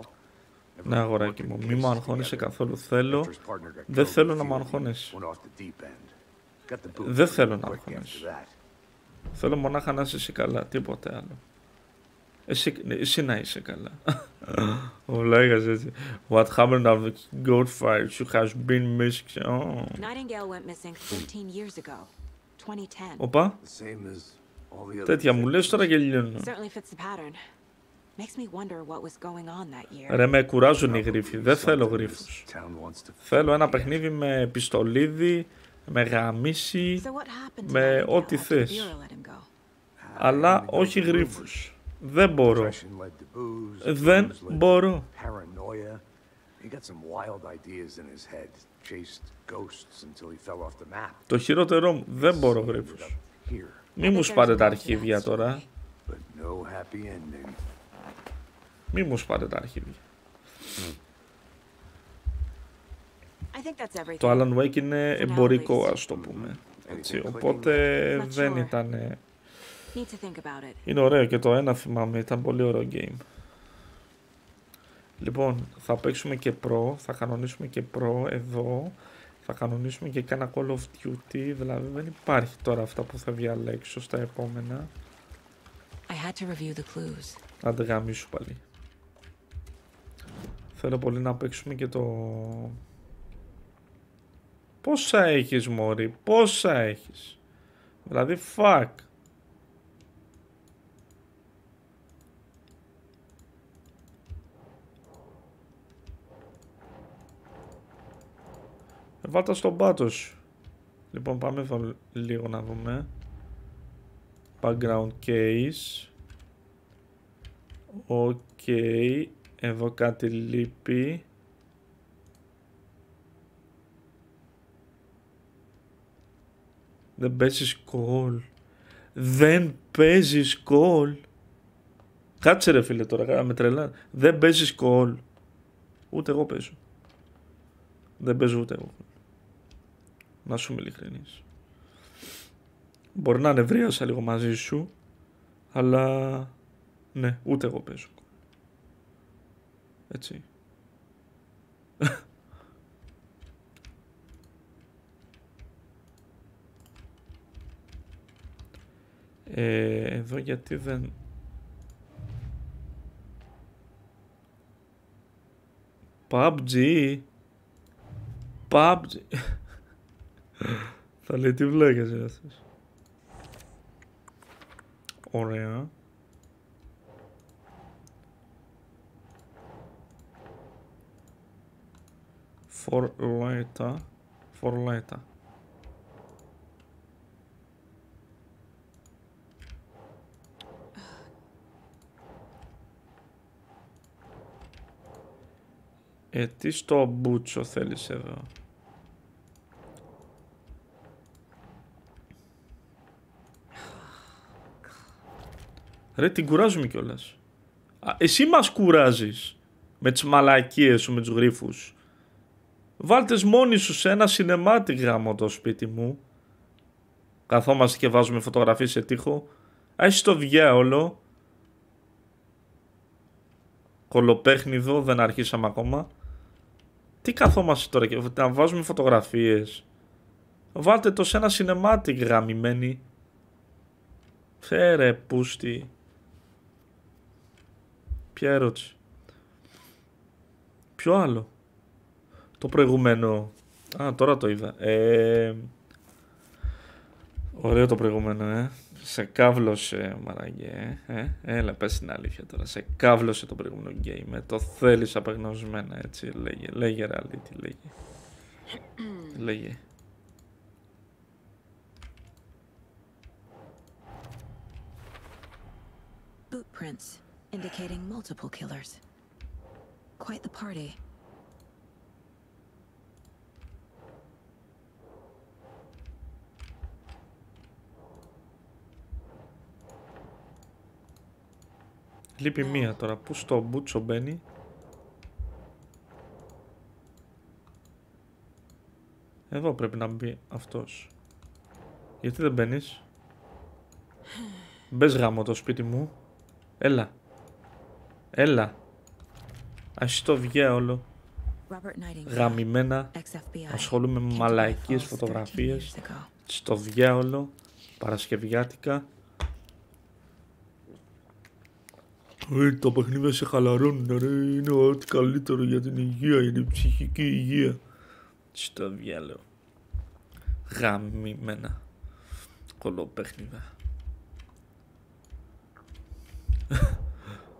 Ναι, αγοράκι μου, μη με αγχώνεσαι καθόλου. Δεν θέλω να με αγχώνεσαι. Δεν θέλω να αγχώνεσαι. Θέλω μονάχα να είσαι καλά, τίποτε άλλο. Εσύ να είσαι καλά. Ο Λέγας έτσι. What happened of the goat fire? She has been missing. Nightingale went missing 13 years ago. 2010. Οπα. Τέτοια μου λες τώρα και λιώνω. Ρε, με κουράζουν οι γρίφοι. Δεν θέλω γρίφους. Θέλω ένα παιχνίδι με πιστολίδι, με γαμίση, με ό,τι θες. Αλλά όχι γρίφους. Δεν μπορώ. Δεν μπορώ. Το χειρότερό μου, δεν μπορώ γρίφους. Μη μου σπάτε τα αρχίδια τώρα. Μη μου σπάτε τα αρχίδια. Το Alan Wake είναι εμπορικό, ας το πούμε. Έτσι, οπότε δεν ήταν... Είναι ωραίο και το ένα θυμάμαι, ήταν πολύ ωραίο game. Λοιπόν, θα παίξουμε και Pro, θα κανονίσουμε και Pro εδώ. Θα κανονίσουμε και κάνα Call of Duty, δηλαδή δεν υπάρχει τώρα αυτά που θα διαλέξω στα επόμενα. Άντε γαμίσου πάλι. Θέλω πολύ να παίξουμε και το... Πόσα έχεις μωρή, πόσα έχεις. Δηλαδή fuck. Βάλτα στον πάτο σου. Λοιπόν, πάμε εδώ λίγο να δούμε. Background case. Οκ. Εδώ κάτι λείπει. Δεν παίζεις call. Δεν παίζεις call. Κάτσε ρε φίλε τώρα, με τρελά. Δεν παίζεις call. Ούτε εγώ παίζω. Δεν παίζω ούτε εγώ. Να σου είμαι ειλικρινής. Μπορεί να νευρίασα λίγο μαζί σου, αλλά ναι, ούτε εγώ παίζω. Έτσι. Εδώ γιατί δεν... PUBG. Θα λέει τι βλέκες είναι αυτός. Ωραία. For later. Τι στο μπούτσο θέλεις εδώ. Ρε, την κουράζουμε κιόλας. Εσύ μας κουράζεις με τις μαλακίες σου, με τους γρίφους. Βάλτες μόνοι σου σε ένα σινεμάτι γάμο το σπίτι μου. Καθόμαστε και βάζουμε φωτογραφίες σε τοίχο. Έχεις το διάολο. Κολοπέχνιδο, δεν αρχίσαμε ακόμα. Τι καθόμαστε τώρα και να βάζουμε φωτογραφίες. Βάλτε το σε ένα σινεμάτι γαμημένη. Φέρε πούστη. Ποια ερώτηση? Ποιο άλλο? Το προηγούμενο. Α, τώρα το είδα. Ωραίο το προηγούμενο, Σε κάβλωσε, μαραγέ. Έλα, πες την αλήθεια τώρα. Σε κάβλωσε το προηγούμενο game. Το θέλεις απεγνωσμένα, έτσι. Λέγε ρε αλήτη, λέγε. Footprints indicating multiple killers. Quite the party. Λείπει μία τώρα. Πού στο μπούτσο μπαίνει? Εδώ πρέπει να μπει αυτός. Γιατί δεν μπαίνεις? Μπες γάμο το σπίτι μου. Έλα. Ας το διάολο. Γαμημένα. Ασχολούμαι με μαλαϊκές φωτογραφίες. Στο διάολο. Παρασκευιάτικα. Τα παιχνίδια σε χαλαρώνουν, ρε. Είναι ό,τι καλύτερο για την υγεία, για την ψυχική υγεία. Στο διάλογο. Γαμημένα. Κολοπέχνιδα.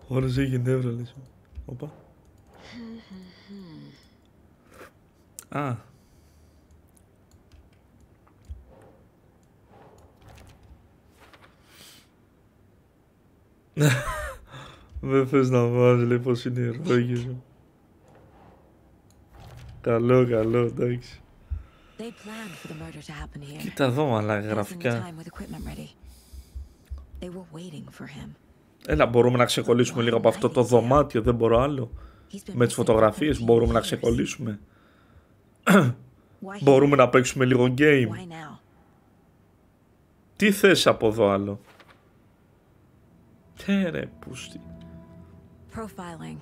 Ώρες έγινε νεύρα, λες. Οπα. Α. Δεν θες να βάζεις, λέει, πως είναι οι ρόγες σου. Καλό, εντάξει. Κοίτα εδώ, μαλάκα, γραφικά. Έλα, μπορούμε να ξεκολλήσουμε λίγο από αυτό το δωμάτιο, δεν μπορώ άλλο. Με τις φωτογραφίες μπορούμε να ξεκολλήσουμε. Μπορούμε να παίξουμε λίγο game. Τι θες από εδώ άλλο? Ρε πούστη. Profiling.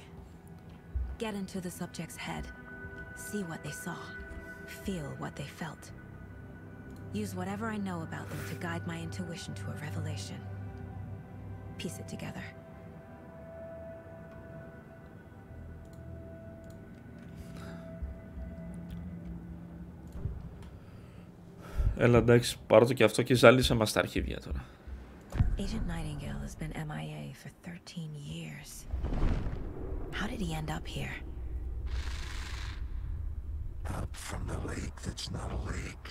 Get into the subject's head. See what they saw. Feel what they felt. Use whatever I know about them to guide my intuition to a revelation. Piece it together. Έλα, εντάξει, πάρω το και αυτό και ζάλισε μας τα αρχίδια τώρα. Agent Nightingale has been MIA for 13 years. How did he end up here? Up from the lake that's not a lake.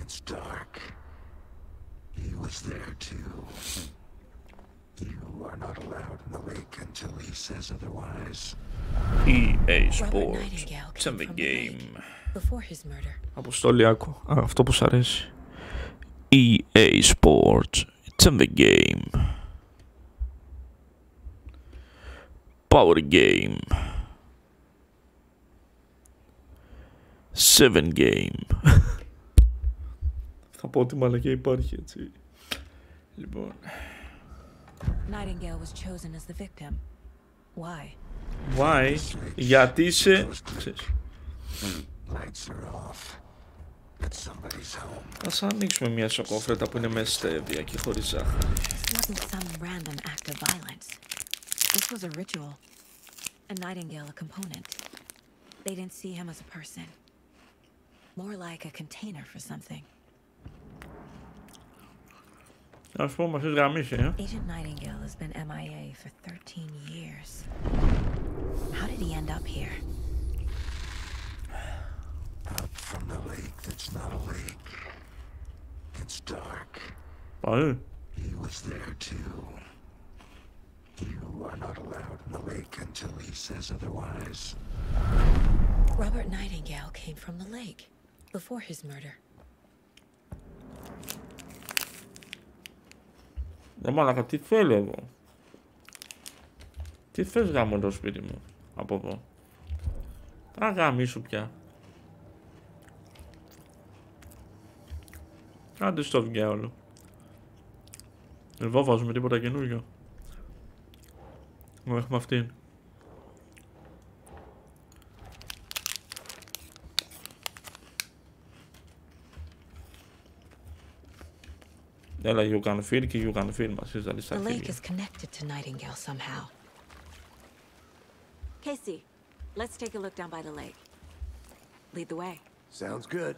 It's dark. He was there too. You are not allowed in the lake until he says otherwise. EA Sports. It's in the game. Before his murder. Αποστολιακό. Αυτό που σ' αρέσει. EA Sports. It's in the game. Power game. 7 game. Θα πω ότι μαλακιά υπάρχει, έτσι. Λοιπόν. Nightingale was chosen as the victim. Why? Why? Γιατί είσαι... Ας ανοίξουμε μια σοκόφρετα που είναι με στέβια και χωρίς ζάχαρη. This wasn't some random act of violence. This was a ritual. A Nightingale a component. They didn't see him as a person. More like a container for something. Ας πω, μας έχει γραμμίσει, Agent Nightingale has been MIA for 13 years. How did he end up here? Up from the lake that's not a lake. It's dark. Πάλι. He was there too. You are not allowed in the lake until he says otherwise. Robert Nightingale came from the lake before his murder. Δεν μαλάκα, τι θέλει εδώ. Τι θες γάμο το σπίτι μου από εδώ. Θα γαμίσου πια. Άντε στο διάολο. Εδώ βάζουμε τίποτα καινούριο. Έχουμε αυτήν. Έλα, you can feel και you can feel μας ζαλείς τα The lake χέρια. is connected to Nightingale somehow. Casey, let's take a look down by the lake. Lead the way. Sounds good.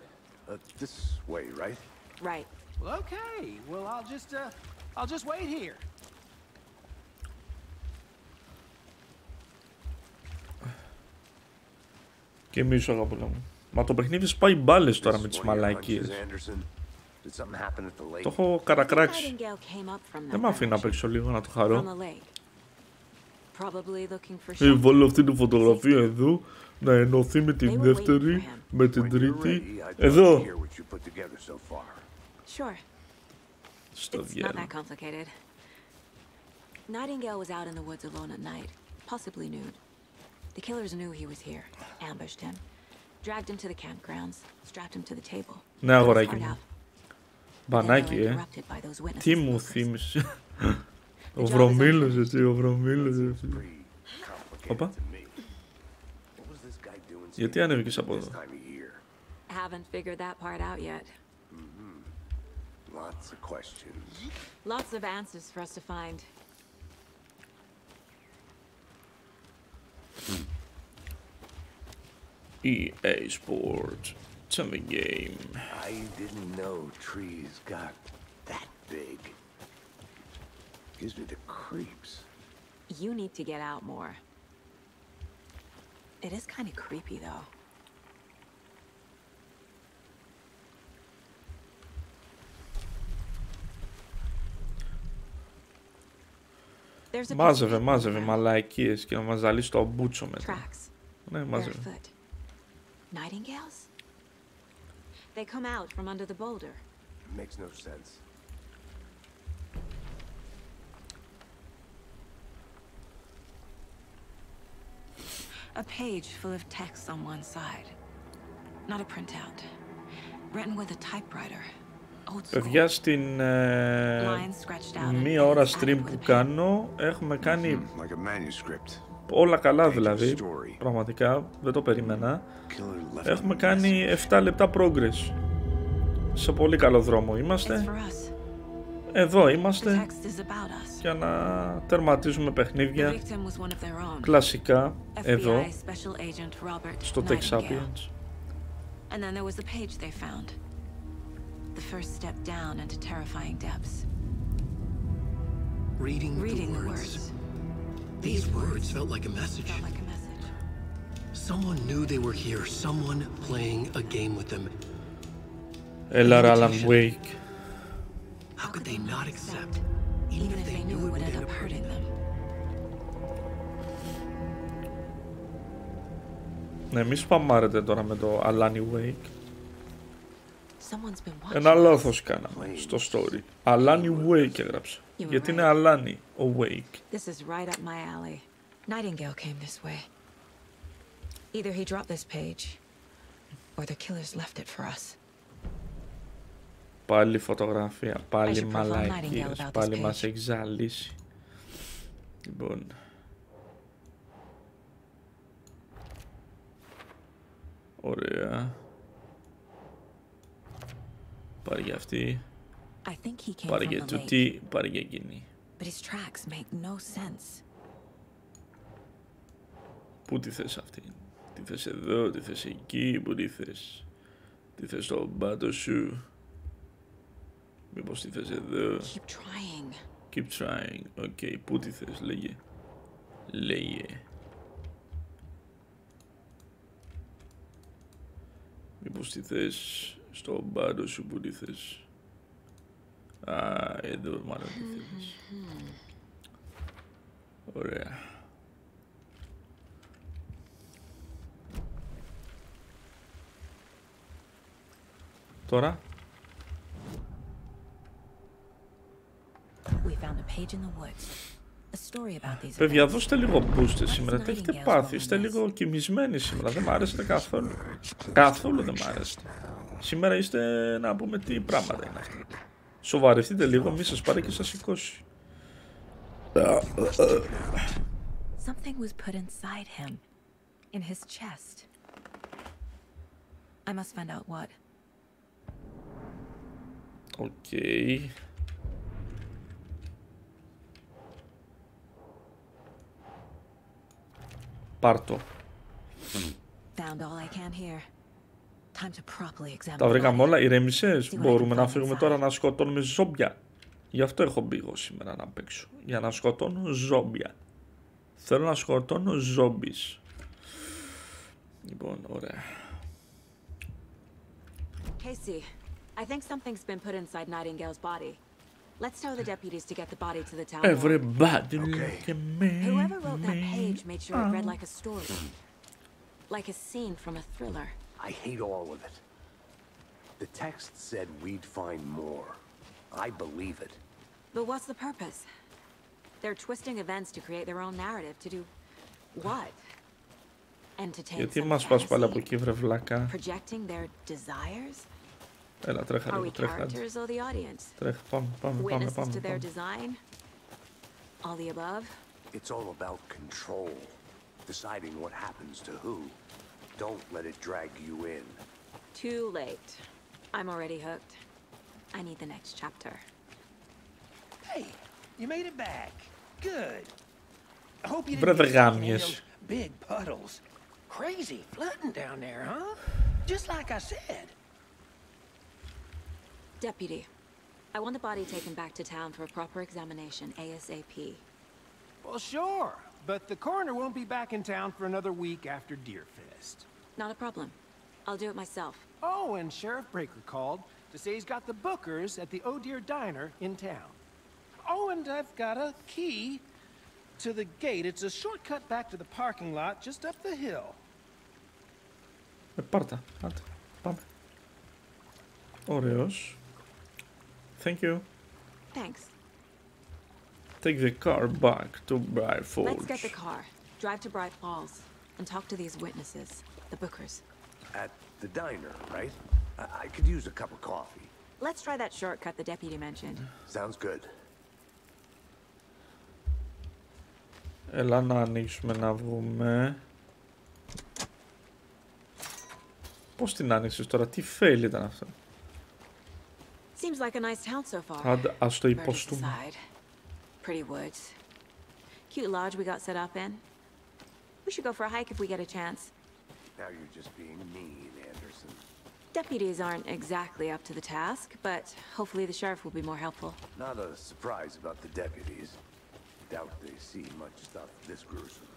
This way, right? Right. Well, okay. Well, I'll just wait here. Και εμείς αγαπούλα μου. Μα το παιχνίδι σπάει μπάλες τώρα με τις μαλακίες. Το έχω καρακράξει. Δεν μ' αφήνει να παίξω λίγο να το χαρώ. Βάλω αυτή τη φωτογραφία εδώ να ενωθεί με την δεύτερη, με την τρίτη. Εδώ. Στο διάλογο. Nightingale was out in the woods alone at night, possibly nude. The killers knew he was here, ambushed him, dragged him to the campgrounds, strapped him to the table. Ναι, αγοράκι μου. Μπανάκι, Τι μου θύμισε. Ο Βρωμίλος εσύ, ο Βρωμίλος εσύ. Οπα. Γιατί ανέβηκες από εδώ. Haven't figured that part out yet. Lots of questions. Lots of answers for us to find. EA Sports. It's in the game. I didn't know trees got that big. Gives me the creeps. You need to get out more. It is kind of creepy, though. Μάζευε μαλακίες και να μας ζαλίσει το μπούτσο μετά. Ναι, μάζευε. Nightingales? They come out from under the boulder. Makes no sense. A page full of text on one side. Not a printout. Written with a typewriter. Παιδιά, στην μία ώρα stream που κάνω έχουμε κάνει όλα καλά, δηλαδή πραγματικά δεν το περίμενα. Έχουμε κάνει 7 λεπτά progress. Σε πολύ καλό δρόμο είμαστε. Εδώ είμαστε για να τερματίζουμε παιχνίδια κλασικά εδώ στο Tech Sapiens. The first step down into terrifying depths. Reading the words. These words felt like a message. Someone knew they were here. Someone playing a game with them. Alan Wake. How could they not accept, even if they knew it would end up hurting them? Ναι, μη σπαμάρετε τώρα με το Alani Wake. Ένα λάθος κάναμε στο story. Alani Wake έγραψε. Γιατί είναι Alani Awake. This is right up my alley. Nightingale came this way. Either he dropped this page, or the killers left it for us. Πάλι φωτογραφία, πάλι μαλακίες, πάλι μας έχει ζαλίσει. Λοιπόν. Ωραία. Πάρε για αυτή. Πάρε για τούτη, πάρε για εκείνη. Πού τη θες αυτή? Τι θες εδώ, τι θες εκεί, πού τη θες? Τι θες στον πάτο σου? Μήπως τι θες εδώ? Keep trying. Οκ, πού τη θες, λέγε. Λέγε. Μήπως τι θες στον πάτο σου, πού τι θες? Α, εδώ μάλλον τι θες. Ωραία. Τώρα. We found a page in the woods. Παιδιά, δώστε λίγο boost σήμερα. Τι έχετε πάθει? Είστε λίγο κοιμισμένοι σήμερα. Δεν μ' άρεσετε καθόλου. Καθόλου δεν μ' άρεσετε. Σήμερα είστε να πούμε τι πράγματα είναι αυτά. Σοβαρευτείτε λίγο, μη σας πάρει και σας σηκώσει. Something was put inside him, in his chest. I must find out what. Okay. Πάρτο. Found all I can here. Time to properly examine. Τα βρήκαμε όλα, ηρέμησες. Μπορούμε να φύγουμε τώρα να σκοτώνουμε ζόμπια. Γι' αυτό έχω μπει εγώ σήμερα να παίξω. Για να σκοτώνω ζόμπια. Θέλω να σκοτώνω ζόμπις. Λοιπόν, ωραία. Casey, I think something's been put inside Nightingale's body. Let's tell the deputies to get the body to the town. Everybody look at me. Whoever wrote that page made sure it read like a story. Like a scene from a thriller. I hate all of it. The text said we'd find more. I believe it. But what's the purpose? They're twisting events to create their own narrative. To do what? Entertain Γιατί some μας πας πάλι από fantasy? εκεί, βρε βλάκα? Projecting their desires? Έλα, τρέχα Are we λίγο, τρέχα. characters or the audience? Τρέχα, πάμε. Witnesses to their design? All the above? It's all about control. Deciding what happens to who. Don't let it drag you in. Too late. I'm already hooked. I need the next chapter. Hey, you made it back. Good. I hope you Brother didn't get stuck in any of Gamius. those big puddles. Crazy flooding down there, huh? Just like I said. Deputy, I want the body taken back to town for a proper examination, ASAP. Well, sure, but the coroner won't be back in town for another week after Deerfest. Not a problem. I'll do it myself. Oh, and Sheriff Breaker called to say he's got the bookers at the Oh Dear Diner in town. Oh, and I've got a key to the gate. It's a shortcut back to the parking lot just up the hill. Πάρτα, άντε, πάμε. Ωραίος. Thank you. Thanks. Take the car back to Bright Falls. Let's get the car, drive to Bright Falls, and talk to these witnesses, the bookers. At the diner, right? I could use a cup of coffee. Let's try that shortcut the deputy mentioned. Sounds good. Έλα να ανοίξουμε να βγούμε. Πώς την άνοιξες τώρα, τι fail ήταν αυτό? Seems like a nice town so far. Άντε, ας το Murder's υποστούμε. aside. Pretty woods. Cute lodge we got set up in. We should go for a hike if we get a chance. Now you're just being mean, Anderson. Deputies aren't exactly up to the task, but hopefully the sheriff will be more helpful. Not a surprise about the deputies. Doubt they see much stuff this gruesome.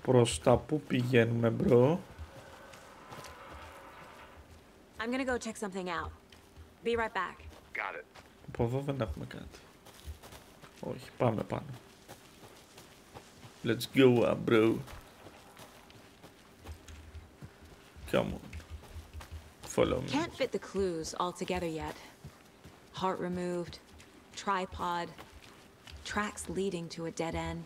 Προς τα που πηγαίνουμε, μπρο? I'm gonna go check something out. Be right back. Got it. Από εδώ δεν έχουμε κάτι. Όχι, πάμε πάνω. Let's go, bro. Come on. Follow me. Can't fit the clues all together yet. Heart removed, tripod, tracks leading to a dead end.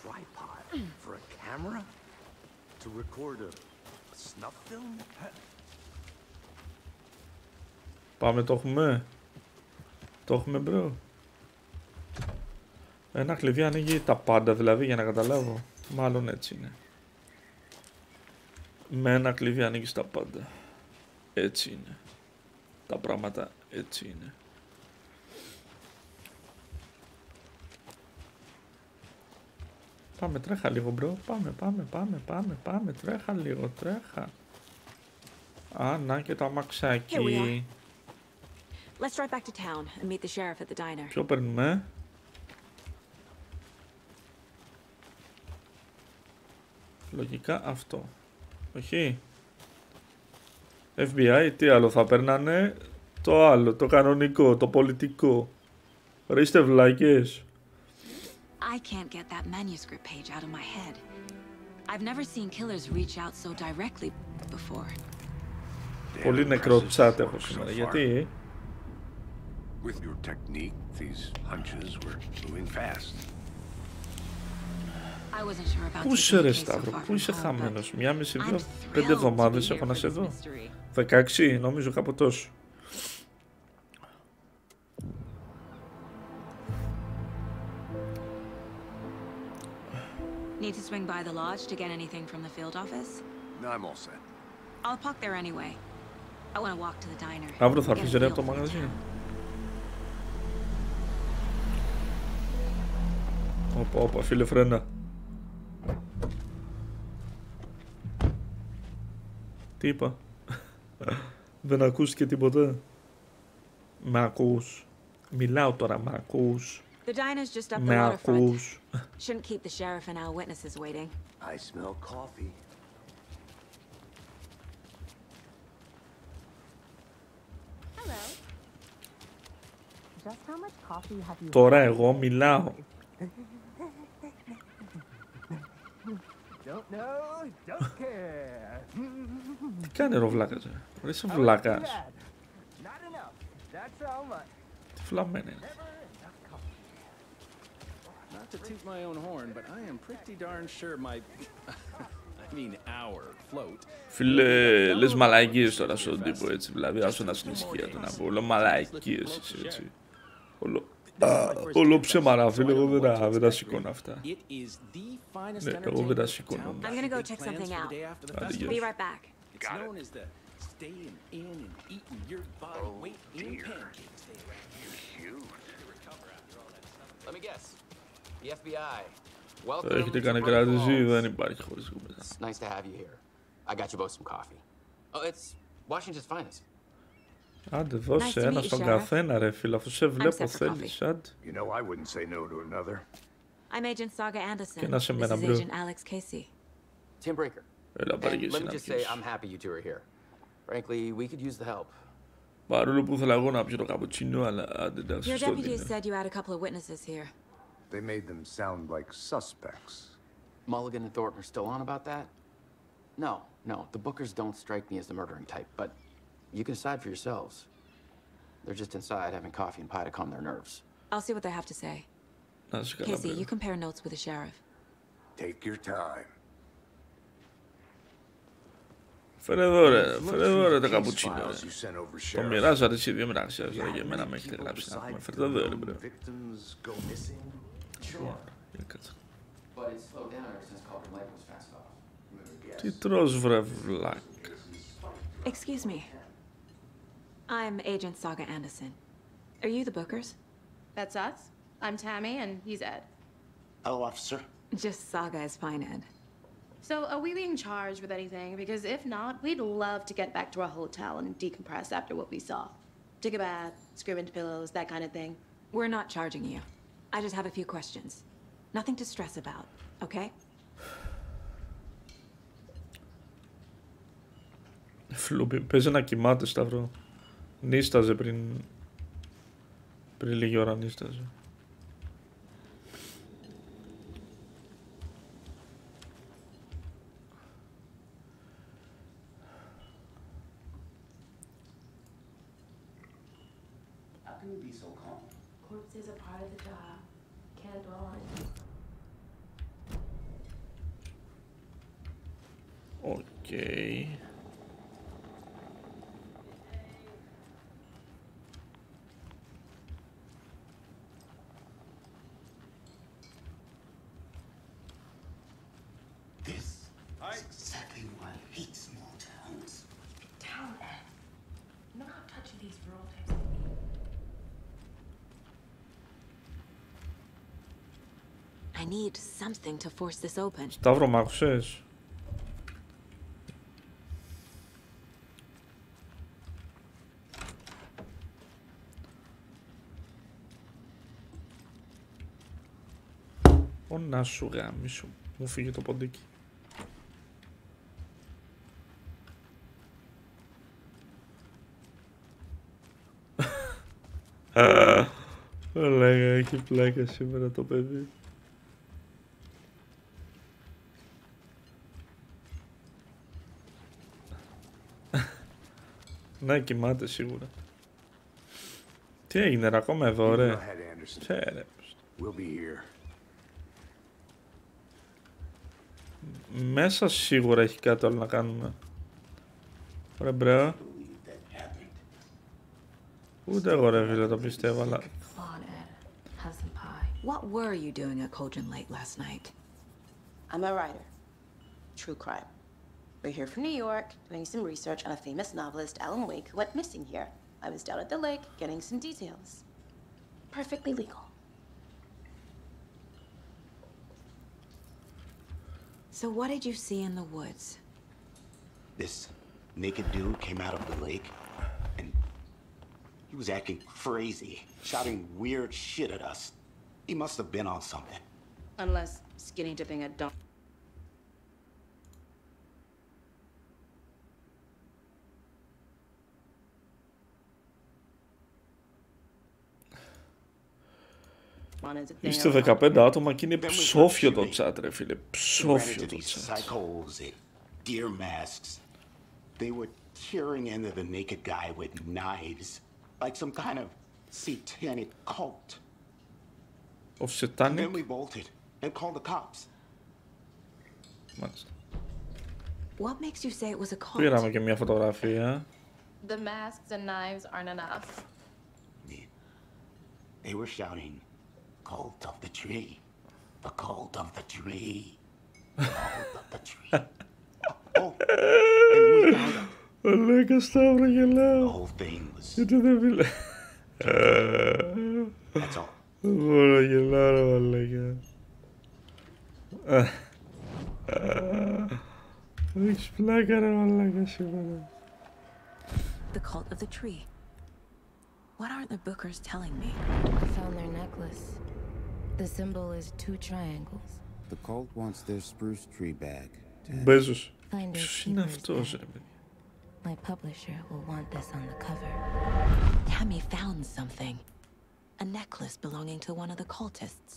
Tripod for a camera? To record a snuff film? Πάμε, το έχουμε. Το έχουμε, bro. Ένα κλειδί ανοίγει τα πάντα, δηλαδή, για να καταλάβω. Μάλλον έτσι είναι. Με ένα κλειδί ανοίγεις τα πάντα. Έτσι είναι. Τα πράγματα έτσι είναι. Πάμε, τρέχα λίγο, μπρο. Πάμε. Τρέχα λίγο, τρέχα. Α, να και το αμαξάκι. Let's drive back to town and meet the sheriff at the diner. Ποιο παίρνουμε? Λογικά αυτό. Όχι. FBI, τι άλλο θα παίρνανε? Το άλλο, το κανονικό, το πολιτικό. Ρε είστε βλάκες. I can't get that manuscript page out of my head. I've never seen killers reach out so directly before. Πολύ νεκρό chat έχω σήμερα. Γιατί? With your technique, these hunches were moving fast. Πού είσαι ρε Σταύρο, πού είσαι χαμένος? 1,5-2, 5 εβδομάδες έχω να σε δω. 16, νομίζω κάπου τόσο. Need to swing by the lodge to get anything from the field office? No, I'm all set. I'll park there anyway. I want to walk to the diner. Αύριο θα έρθεις ρε από το μαγαζί. Όπα, φίλε φρένα. Τι είπα? Δεν ακούστηκε τίποτα. Μ' ακούς? Μιλάω τώρα, μ' ακούς? The diner's just up the Με waterfront. ακούς? Shouldn't keep the sheriff and our witnesses waiting. I smell coffee. Hello. Just how much coffee have you Τώρα εγώ μιλάω. Don't know, don't care. Τι κάνει ρε ο βλάκας? Ρε είσαι βλάκας. Not enough. That's how much. Τι φλαμμένη είναι. Not to toot my own horn, but I am pretty darn sure my I mean our float. Φίλε, λες μαλαϊκίες τώρα στον τύπο έτσι, δηλαδή άσο να συνισχύει του να πω, όλο μαλαϊκίες είσαι έτσι. Όλο ψεμαρά φίλε, εγώ δεν τα σηκώνω αυτά. Ναι, εγώ δεν τα σηκώνω. I'm gonna go check something out. Be right back. It's known as the staying in and eating your body weight in pancakes day. Let me guess. The FBI. Welcome. Έχετε κάνει κράτηση, δεν υπάρχει χωρίς κουμπέτα. It's nice to have you here. I got you both some coffee. Oh, it's Washington's finest. Άντε δώσε ένα στον καθένα ρε φίλε, αφού σε βλέπω θέλεις, άντε. You know I wouldn't say no to another. I'm Agent Saga Anderson. Και να σε μένα This is μπρο. Agent Alex Casey. Tim Breaker. Έλα πάρε και And let me just say συναντήσεις. I'm happy you two are here. Frankly, we could use the help. Παρόλο που ήθελα εγώ να πιω το καπουτσίνο, αλλά άντε εντάξει Your στο deputies δίνω. said you had a couple of witnesses here. They made them sound like suspects. Mulligan and Thornton are still on about that? No. The Bookers don't strike me as the murdering type, but you can decide for yourselves. They're just inside having coffee and pie to calm their nerves. I'll see what they have to say. Να είσαι καλά Casey, you μπρο. compare notes with the sheriff. Take your time. Φέρε εδώ ρε το καπουτσίνο ρε. Files you sent over, Το Sheriff. μοιράζατε εσύ δύο μεταξύ σας ρε, για μένα με έχετε γράψει να πούμε. Φέρτε εδώ ρε μπρο. Victims go missing. Κάτσε. But it's slowed down ever since Culver Lake was fenced off. Τι τρως βρε βλάκ. Excuse me. I'm Agent Saga Anderson. Are you the Bookers? That's us. I'm Tammy, and he's Ed. Hello, officer. Just Saga is fine, Ed. So, are we being charged with anything? Because if not, we'd love to get back to our hotel and decompress after what we saw. Take a bath, scream into pillows, that kind of thing. We're not charging you. I just have a few questions. Nothing to stress about, okay? Φλουπι, παίζει να κοιμάται Σταύρο. Νίσταζε πριν λίγη ώρα νίσταζε. How can you be so calm? Corpses are part of the job. Can't dwell on it. Οκ. This is exactly why I hate small towns. Down, Ed. You're not touching these rural types of me. I need something to force this open. Σταύρο, μ' άκουσες? Ω να σου γάμισου. Μου φύγε το ποντίκι. Λέγα, έχει πλάκα σήμερα το παιδί. Ναι, κοιμάται σίγουρα. Τι έγινε ρε, ακόμα εδώ ρε. Ρε. Μέσα σίγουρα έχει κάτι άλλο να κάνουμε. Ρε μπρε. Ούτε εγώ ρε φίλε το πιστεύω, αλλά... What were you doing at Cauldron Lake last night? I'm a writer. True crime. We're here from New York, doing some research on a famous novelist, Alan Wake, who went missing here. I was down at the lake, getting some details. Perfectly legal. So what did you see in the woods? This naked dude came out of the lake, and he was acting crazy, shouting weird shit at us. He must have been on something. Unless skinny dipping a dog. Είστε 15 άτομα και είναι ψόφιο το chat ρε φίλε, ψόφιο το chat. Deer masks. They were tearing into the naked guy with knives, like some kind of satanic cult. Of satanic? And then we bolted and called the cops. Μάλιστα. What makes you say it was a cult? Πήραμε και μια φωτογραφία. The masks and knives aren't enough. They were shouting, "Cult of the tree, the cult of the tree, the cult of the tree." Oh, and we found out. Ολέκα Σταύρο γελάω. The whole thing was. Γιατί δεν μιλά. That's all. Μπορώ γελάω ρε Ολέκα. Έχεις πλάκα ρε Ολέκα σήμερα. The cult of the tree. What aren't the bookers telling me? I found their necklace. The symbol is 2 triangles. The cult wants their spruce tree back. Μπέζος. Find Ποιος είναι αυτός ρε παιδί. My publisher will want this on the cover. Tammy found something. A necklace belonging to one of the cultists.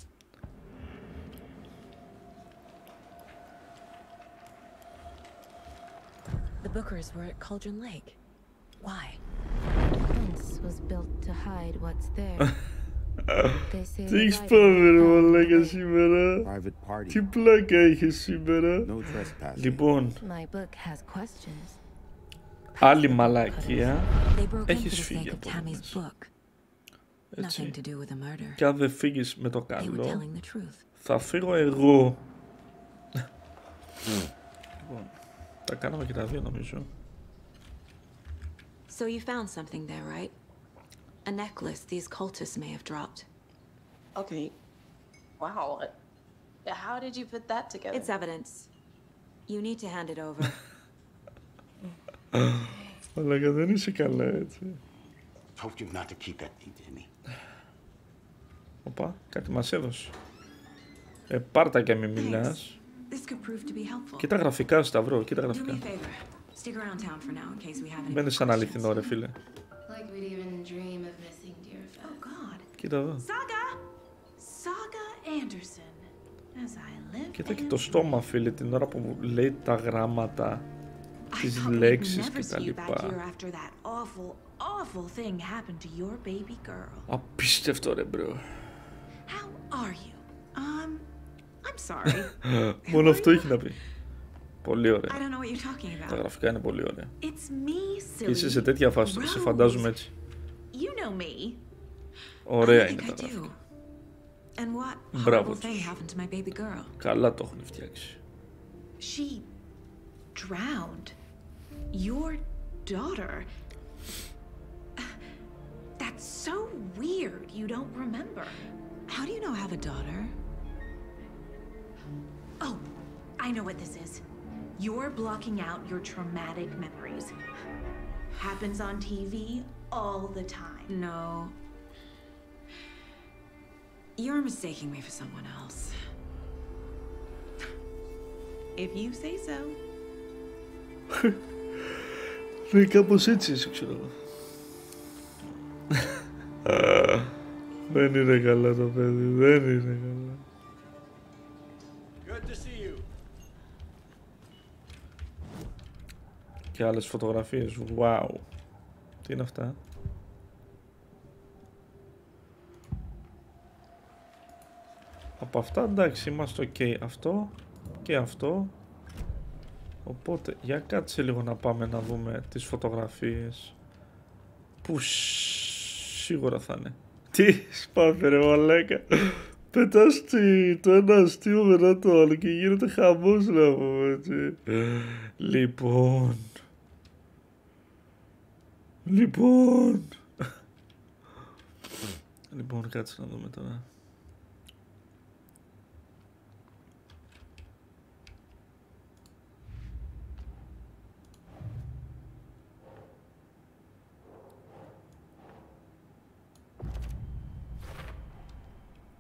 The bookers were at Cauldron Lake. Why? The fence was built to hide what's there. They say Τι έχεις πάει ρε μαλάκα σήμερα. Τι πλάκα είχες σήμερα. Λοιπόν, άλλη μαλακία. Έχεις φύγει από εδώ μέσα. Έτσι. Και αν δεν φύγεις με το καλό, θα φύγω εγώ. Λοιπόν, τα κάναμε και τα δύο νομίζω. So you found something there, right? A necklace these cultists may have dropped. Okay. Wow. How did you put that together? It's evidence. You need to hand it over. Αλλά δεν είσαι καλά έτσι. Told you not to keep that thing to me. Οπα, κάτι μας έδωσε. Πάρτα και μη μιλάς. Κοίτα γραφικά Σταυρό, κοίτα γραφικά. Μπαίνεις σαν αληθινό ρε φίλε. Κοίτα εδώ. Κοίτα και το στόμα φίλε την ώρα που μου λέει τα γράμματα, τις λέξεις και τα λοιπά. Απίστευτο ρε μπρο. Μόνο αυτό έχει να πει. Πολύ ωραία. Τα γραφικά είναι πολύ ωραία. Και είσαι σε τέτοια φάση, σε φαντάζομαι έτσι. Ωραία είναι τα γραφικά. Μπράβο τους. Καλά το έχουν φτιάξει. She drowned. Your daughter. That's so weird. You don't remember. How do you know I have a daughter? Oh, I know what this is. You're blocking out your traumatic memories. Happens on TV all the time. No. You're mistaking me for someone else. If you say so. Ναι, κάπως έτσι είσαι, ξέρω εγώ. Δεν είναι καλά το παιδί, δεν είναι καλά. Good to see you. Και άλλες φωτογραφίες, wow. Τι είναι αυτά? Από αυτά εντάξει είμαστε ok. Αυτό και αυτό. Οπότε για κάτσε λίγο να πάμε να δούμε τις φωτογραφίες που σίγουρα θα είναι. Τι σπάφε ρε μαλάκα. Πετάς το ένα αστείο μετά το άλλο και γίνεται χαμός να πούμε έτσι. Λοιπόν κάτσε να δούμε τώρα.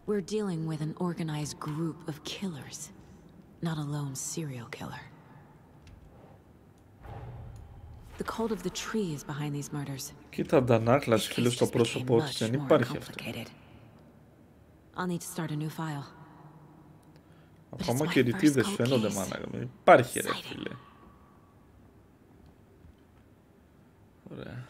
We're dealing with an organized group of killers, not a lone serial killer. The cult of the tree is behind these murders. Κοίτα αντανάκλαση φίλε στο πρόσωπό της, δεν υπάρχει αυτό. I'll need to start a new file. Ακόμα και οι ρητίδες φαίνονται μάνα, υπάρχει ρε φίλε. Ωραία.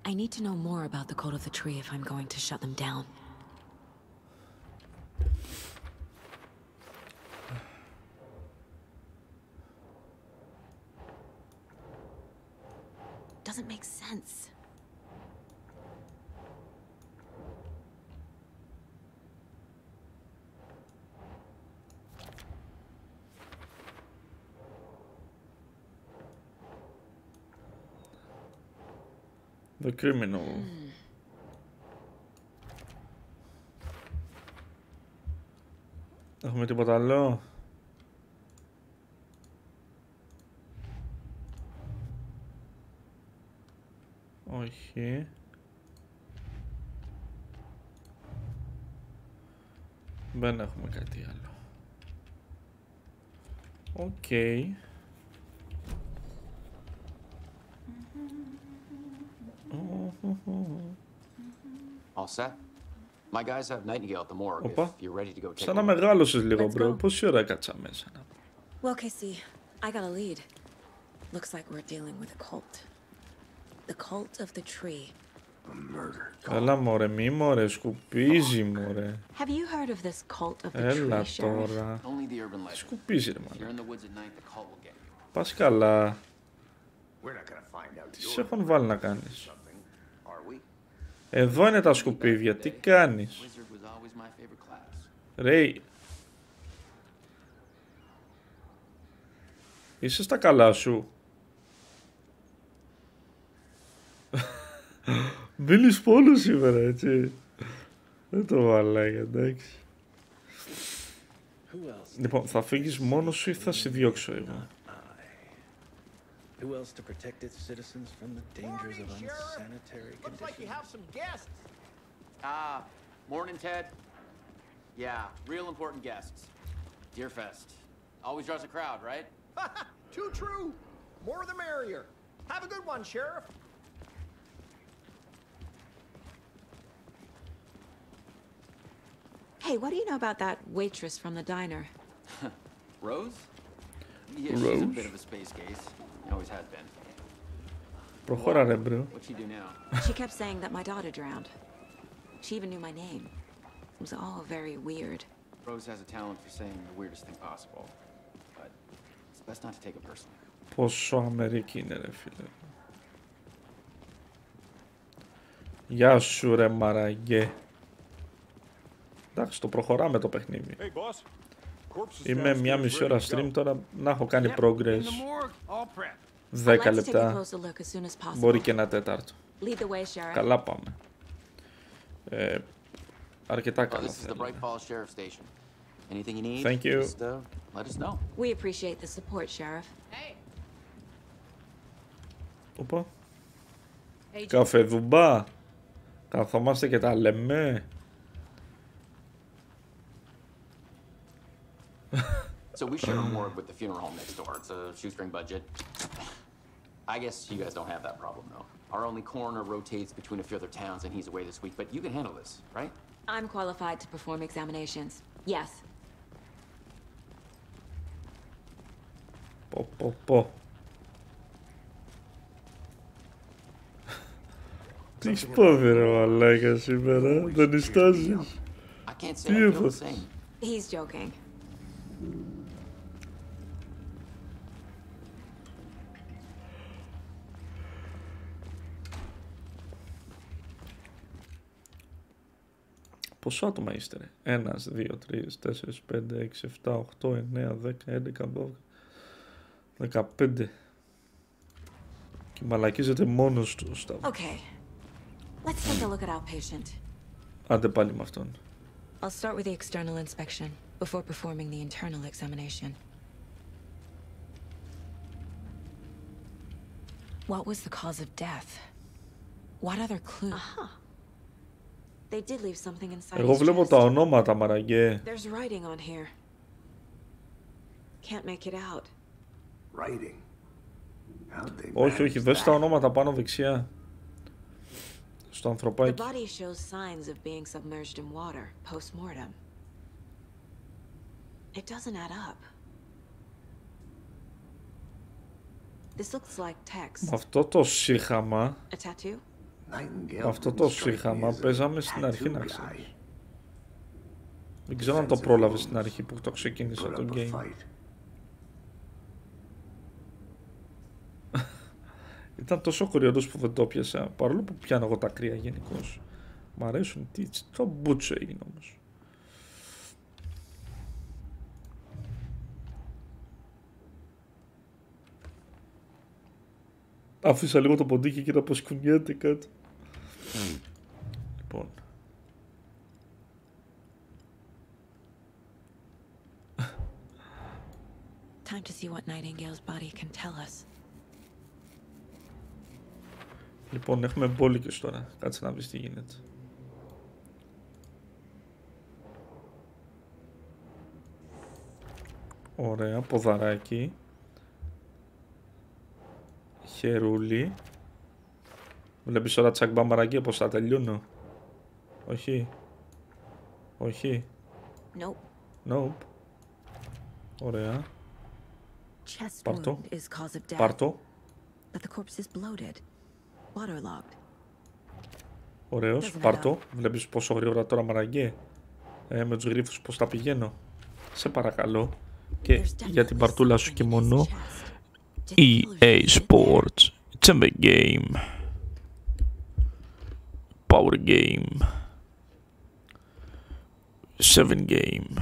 I need to know more about the cult of the tree if I'm going to shut them down. Doesn't make sense. The criminal. Έχουμε τίποτα άλλο? Όχι. Δεν έχουμε κάτι άλλο. Οκ. All set? My guys have Nightingale at the morgue if you're ready to go take Σαν να μεγάλωσες λίγο, bro. Πόση ώρα κάτσα μέσα? Well, Casey, I got a lead. Looks like we're dealing with a cult. The cult of the tree. A murder. Έλα μωρέ, μη μωρέ, σκουπίζει μωρέ. Have you heard of this cult of the Έλα tree, τώρα. Only the urban legend. Σκουπίζει ρε If you're μάλλον. in the woods at night, the cult will get you. Πας καλά. We're not gonna find out. Τι σε έχουν βάλει να κάνεις? Are we? Εδώ είναι τα σκουπίδια, τι κάνεις? Wizard was always my favorite class. Ρε. Είσαι στα καλά σου? Μπαίνεις πόλο σήμερα, έτσι. Δεν το βαλάει, εντάξει. Λοιπόν, θα φύγεις μόνος σου ή θα σε διώξω εγώ? Who else to protect its citizens from the dangers of unsanitary conditions? Looks like you have some guests. Ah, morning, Ted. Yeah, real important guests. Deerfest. Always draws a crowd, right? Too true. More the merrier. Have a good one, Sheriff. Hey, what do you know about that waitress from the diner? Rose? Yeah, she's Rose? a bit of a space case. Always has been. Προχώρα ρε, bro. What'd she do now? She kept saying that my daughter drowned. She even knew my name. It was all very weird. Rose has a talent for saying the weirdest thing possible. But it's best not to take it personally. Πόσο Αμερική είναι ρε φίλε. Γεια σου ρε μαραγκέ. Εντάξει, το προχωράμε το παιχνίδι. Hey, boss. Είμαι μία μισή ώρα stream τώρα, να έχω κάνει progress. 10 λεπτά, μπορεί και ένα τέταρτο. Καλά πάμε. Αρκετά καλά θέλω. Thank you. We appreciate the support, Sheriff. Οπα. Καφεδουμπά. Καθόμαστε και τα λέμε. So we share a morgue with the funeral home next door. It's a shoestring budget. I guess you guys don't have that problem, though. Our only coroner rotates between a few other towns, and he's away this week. But you can handle this, right? I'm qualified to perform examinations. Yes. Πω. Τι έχεις πάθει ρε μαλάκα σήμερα, δεν νιστάζεις. Τι έπαθες? He's joking. Πόσο άτομα είστε ρε? 1, 2, 3, 4, 5, 6, 7, 8, 9, 10, 11, 12, 15. Και μαλακίζεται μόνος του στα... Okay. Let's take a look at our patient. Άντε πάλι με αυτόν. I'll start with the external inspection before performing the internal examination. What was the cause of death? What other clue? They did leave something inside. Εγώ βλέπω τα ονόματα, μαραγκέ. There's writing on here. Can't make it out. Writing? Όχι, δες τα ονόματα πάνω δεξιά. Στο The ανθρωπάκι. body shows signs of being submerged in water post-mortem. It doesn't add up. This looks like text. Με αυτό το σύχαμα, A tattoo? παίζαμε στην αρχή, να ξέρεις. Δεν ξέρω αν το πρόλαβε στην αρχή που το ξεκίνησα το game. Ήταν τόσο κοριόντος που δεν το πιάσα, παρόλο που πιάνω εγώ τα κρύα γενικώς. Μ' αρέσουν, το μπούτσο έγινε όμως. Άφησα λίγο το ποντίκι και να αποσκουνιέται κάτω. Λοιπόν. Time to see what Nightingale's body can tell us. Λοιπόν, έχουμε μπόλικες τώρα. Κάτσε να βρεις τι γίνεται. Ωραία, ποδαράκι. Χερούλι. Βλέπεις τώρα τσακμπαμπαρακία πως θα τελειώνω. Όχι. Όχι. Nope. Ωραία. Πάρτο. Πάρτο. Ωραίος. Πάρτο. Βλέπεις πόσο γρήγορα τώρα μαραγκέ. Με τους γρίφους πως τα πηγαίνω. Σε παρακαλώ. Και για την παρτούλα σου και μόνο. EA Sports. It's a big game. Power game. 7 game.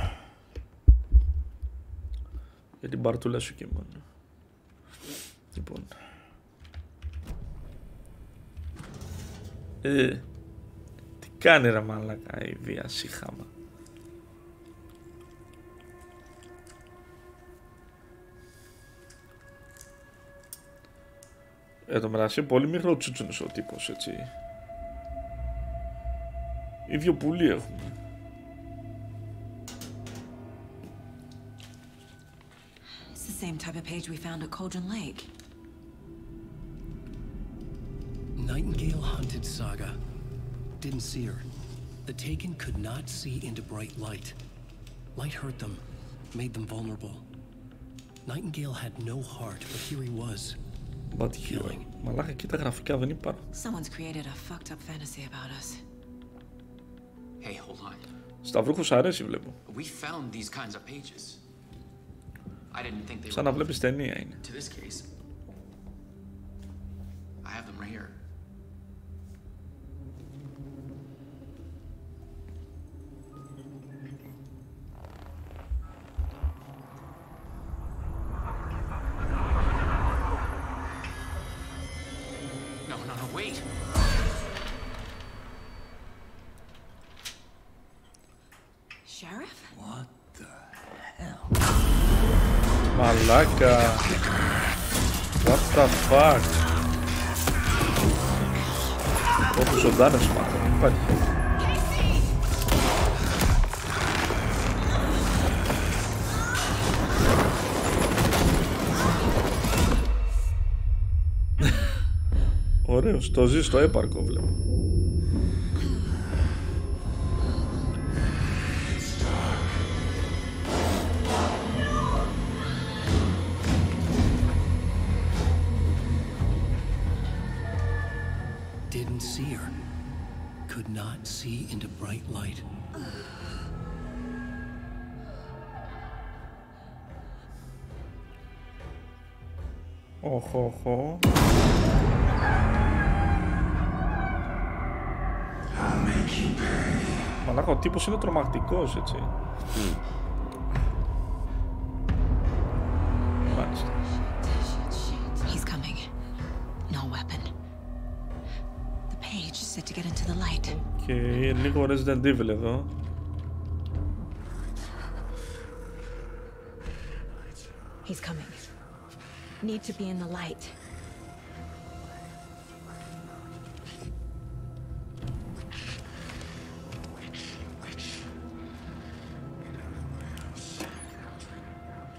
Για την παρτούλα σου και μόνο. Λοιπόν. Τι κάνει ρε μαλάκα η βία σύχαμα. Το μεταξύ πολύ μικρό τσούτσουνος ο τύπος, έτσι. Ίδιο πουλί έχουμε. It's the same type of page we found at Cauldron Lake. Nightingale hunted Saga. Didn't see her. The Taken could not see into bright light. Light hurt them, made them vulnerable. Nightingale had no heart, but here he was. But killing. Μαλάκα, κοίτα γραφικά, δεν υπάρχουν. Someone's created a fucked up fantasy about us. Hey, hold on. Σταυρούχος αρέσει, βλέπω. We found these kinds of pages. I didn't think they σαν να βλέπεις ταινία είναι. To this case. I have them right here. Μαλάκα. What the fuck. Όπως ζωντάνες μάλλον, δεν υπάρχει. Ωραίος, το ζει στο έπαρκο βλέπω. could not see into bright light. Οχοχο. Μαλάκα, ο τύπος είναι τρομακτικός, έτσι. Μάλιστα. He's coming. No weapon. The page said to get into the light. Και λίγο Resident Evil εδώ. He's coming. Need to be in the light.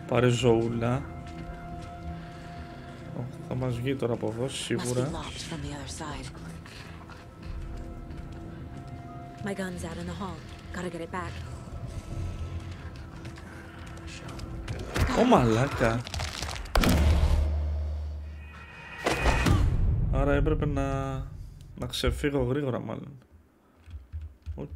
Πάρε ζωούλα. Θα μας βγει τώρα από εδώ, σίγουρα. My gun's out in the hall. Gotta get it back. Ω μαλάκα. Άρα έπρεπε να ξεφύγω γρήγορα μάλλον. Οκ.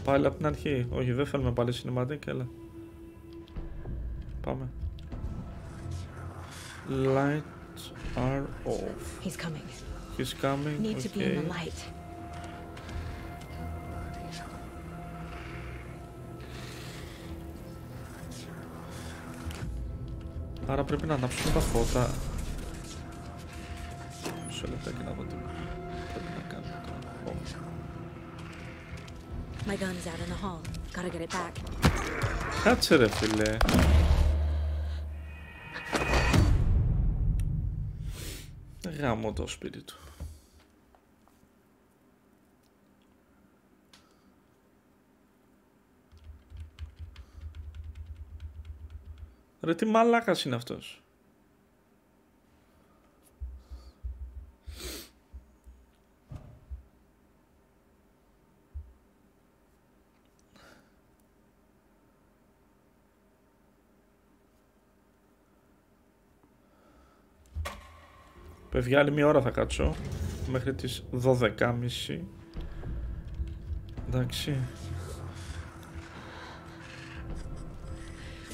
Πάλι από την αρχή. Όχι, δεν θέλουμε πάλι cinematic, αλλά πάμε. Lights are off. He's coming. He's coming. Need to be in the light. Άρα πρέπει να ανάψουμε τα φώτα. Μισό λεπτάκι να δω τι πρέπει να κάνουμε τώρα. My gun's out in the hall. Gotta get it back. Κάτσε ρε φίλε. Γάμω το σπίτι του. Ρε τι μαλάκας είναι αυτός. Παιδιά, άλλη μία ώρα θα κάτσω. Μέχρι τις 12:30. Εντάξει.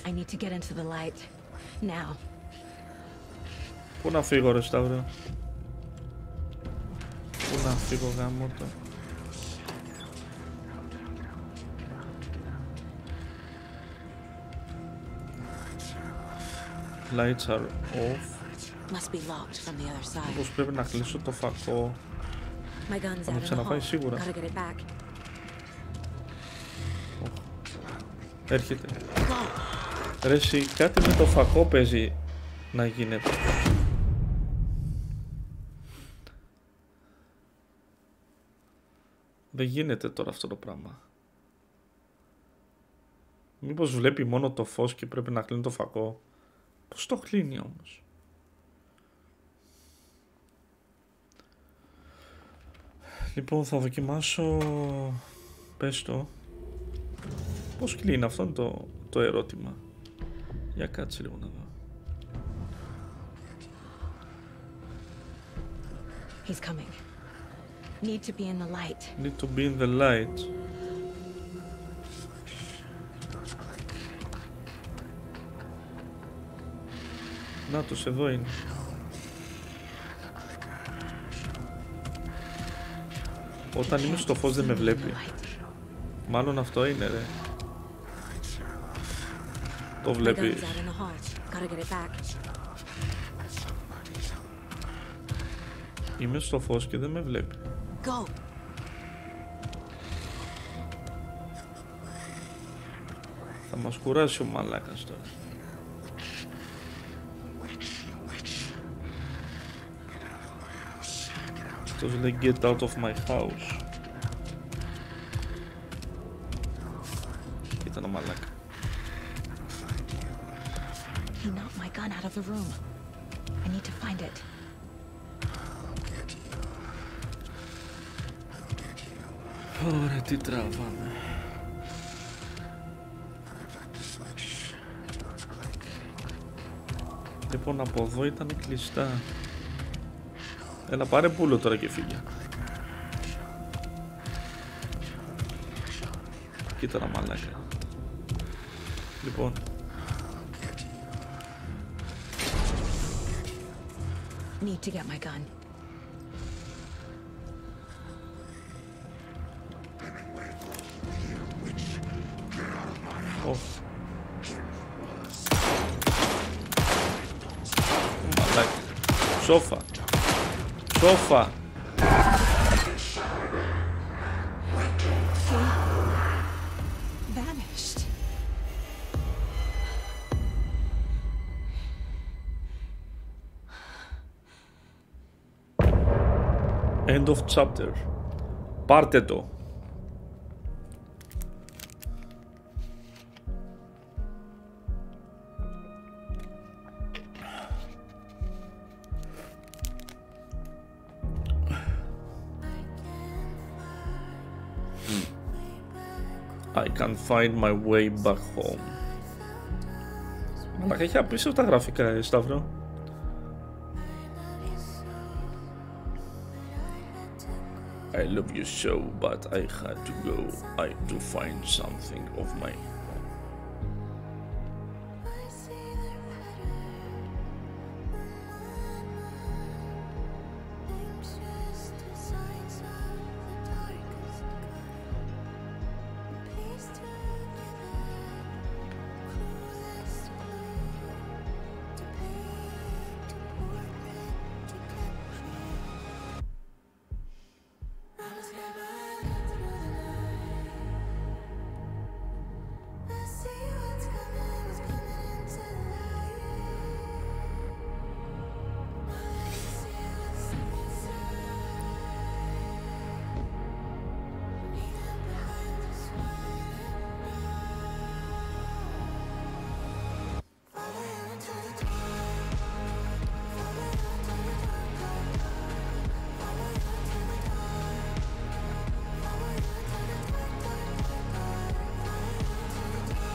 I need to get into the light. Now. Πού να φύγω ρε Σταύρο. Πού να φύγω γάμο το. Lights are off. Must be locked from the other side. Όπως πρέπει να κλείσω το φακό. Θα με ξαναπάει σίγουρα. Έρχεται. Ρε εσύ, κάτι με το φακό παίζει να γίνεται. Δεν γίνεται τώρα αυτό το πράγμα. Μήπως βλέπει μόνο το φως και πρέπει να κλείνει το φακό. Πώς το κλείνει όμως. Λοιπόν, θα δοκιμάσω. Πες το. Πώς κλείνει, αυτό είναι το ερώτημα. Για κάτσε λίγο να δω. He's coming. Need to be in the light. Need to be in the light. Να τους, εδώ είναι. Όταν είμαι στο φως δεν με βλέπει. Μάλλον αυτό είναι ρε. Το βλέπει. Είμαι στο φως και δεν με βλέπει. Θα μας κουράσει ο μαλάκας τώρα. Αυτός λέει get out of my house. Κοίτα ένα μαλάκα. He knocked my gun out of the room. I need to find it. Ωραία, τι τραβάμε. Λοιπόν, από εδώ ήταν κλειστά. Έλα, πάρε πουλο τώρα και φύγε. Κοίτα να μαλάκα. Λοιπόν. Need to get my gun. Μαλάκα. Σόφα. Σόφα. Vanished. End of chapter. Πάρτε το. I can't find my way back home. Μαλάκα, έχει απίστευτα γραφικά, Σταύρο. I love you so, but I had to go. I to find something of my own.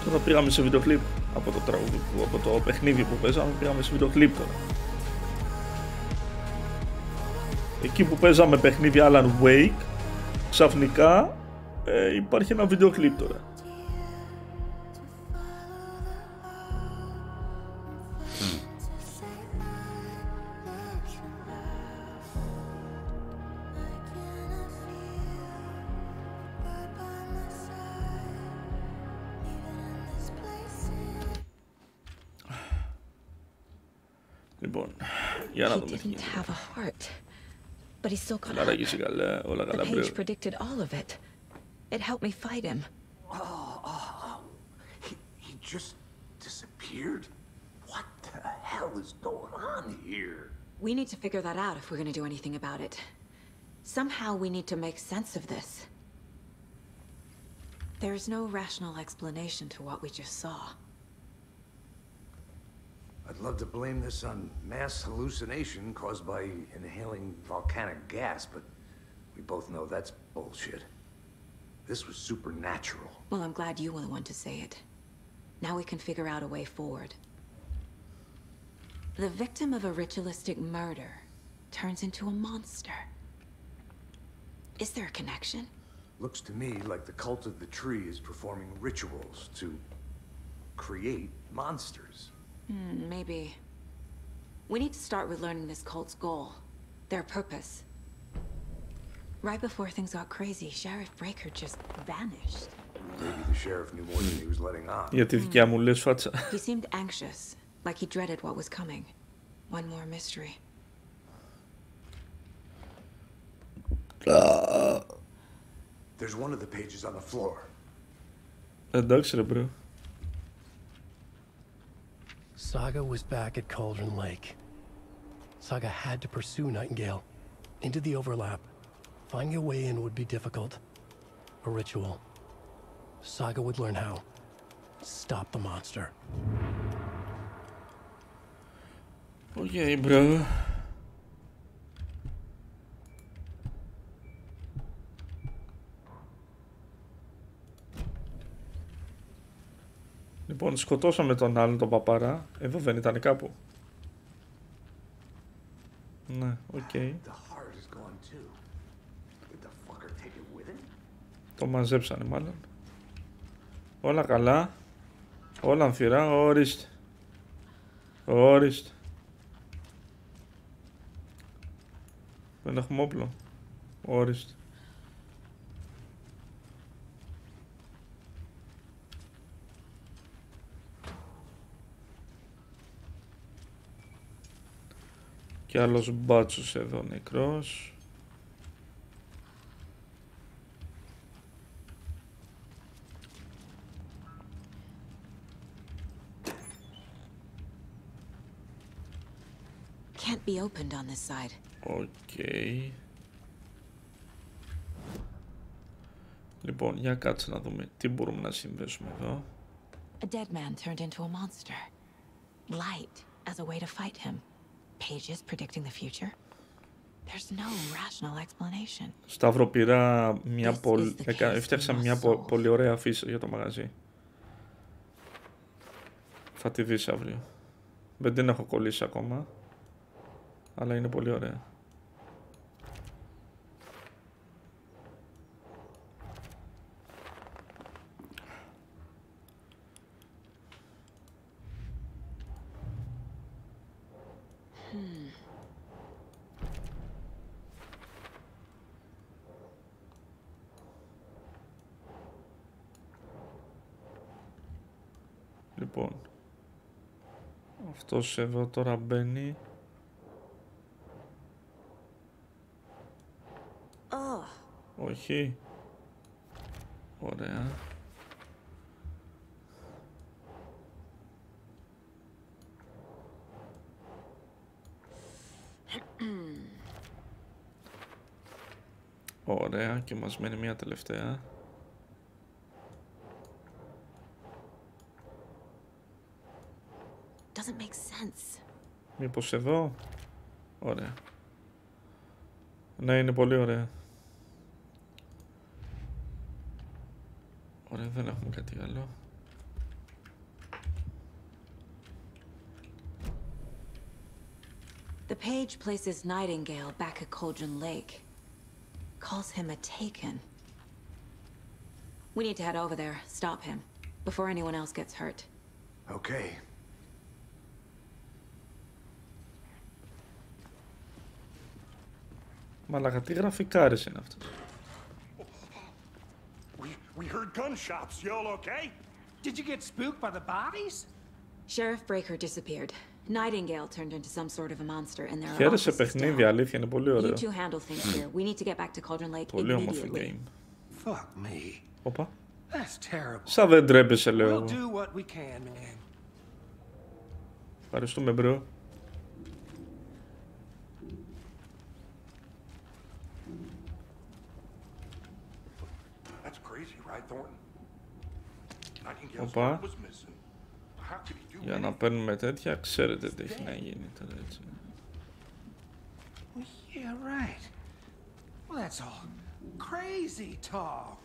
Τώρα πήγαμε σε βίντεο κλιπ από το τραγούδι, από το παιχνίδι που παίζαμε, πήγαμε σε βίντεο κλιπ τώρα. Εκεί που παίζαμε παιχνίδι Alan Wake, ξαφνικά υπάρχει ένα βίντεο κλιπ τώρα. Λοιπόν, για να δούμε τι γίνεται. But he still got up. The page predicted all of it. It helped me fight him. He just disappeared? What the hell is going on here? We need to figure that out if we're going to do anything about it. Somehow we need to make sense of this. There is no rational explanation to what we just saw. I'd love to blame this on mass hallucination caused by inhaling volcanic gas, but we both know that's bullshit. This was supernatural. Well, I'm glad you were the one to say it. Now we can figure out a way forward. The victim of a ritualistic murder turns into a monster. Is there a connection? Looks to me like the cult of the tree is performing rituals to create monsters. Maybe. We need to start with learning this cult's goal, their purpose. Right before things got crazy, Sheriff Breaker just vanished. Maybe the sheriff knew more than he was letting on. Για τη δικιά μου λες φάτσα. He seemed anxious, like he dreaded what was coming. One more mystery. There's one of the pages on the floor. Εντάξει ρε bro. Saga was back at Cauldron Lake. Saga had to pursue Nightingale into the overlap. Finding a way in would be difficult. A ritual. Saga would learn how. Stop the monster. Okay, bro. Λοιπόν, σκοτώσαμε τον άλλον τον παπάρα. Εδώ δεν ήταν κάπου? Ναι, οκ. Το μαζέψανε μάλλον. Όλα καλά. Όλα αμφιρά. Ορίστε. Ορίστε. Δεν έχουμε όπλο. Ορίστε. Και άλλος μπάτσος εδώ νεκρός. Can't be opened on this side. Okay. Λοιπόν, για κάτσε να δούμε τι μπορούμε να συνδέσουμε εδώ. A dead man turned into a monster. Light as a way to fight him. Pages predicting the future. There's no rational explanation. Σταύρο, πήρα μια έφτιαξα μια πολύ ωραία αφίσα για το μαγαζί. Θα τη δεις αύριο. Δεν την έχω κολλήσει ακόμα, αλλά είναι πολύ ωραία. Λοιπόν, αυτός εδώ τώρα μπαίνει. Όχι. Ωραία. Ωραία, και μας μένει μια τελευταία. Doesn't make sense. Μήπως εδώ? Ωραία. Ναι, είναι πολύ ωραία. Ωραία, δεν έχουμε κάτι άλλο. The page places Nightingale back at Cauldron Lake. Calls him a taken. We need to head over there, stop him, before anyone else gets hurt. Okay. Μαλάκα, τι γραφικάρες είναι αυτό? We heard gunshots. You all okay? Did you get spooked by the bodies? Sheriff Breaker disappeared. Nightingale turned into some sort of a monster and there are Χαίρεσαι offices παιχνίδι, down. αλήθεια, είναι πολύ ωραίο. You two handle things here. We need to get back to Cauldron Lake Πολύ όμορφο immediately. game. Fuck me. Όπα. That's terrible. Σαν δεν τρέπεσαι, λέω We'll εγώ. do what we can, man. Ευχαριστούμε, μπρο. That's crazy, right, Thornton? Nightingale's Όπα. heart was missing. How could he do Για να παίρνουμε τέτοια, ξέρετε τι έχει να γίνει τώρα, έτσι. Well, yeah, right. Well, that's all crazy talk.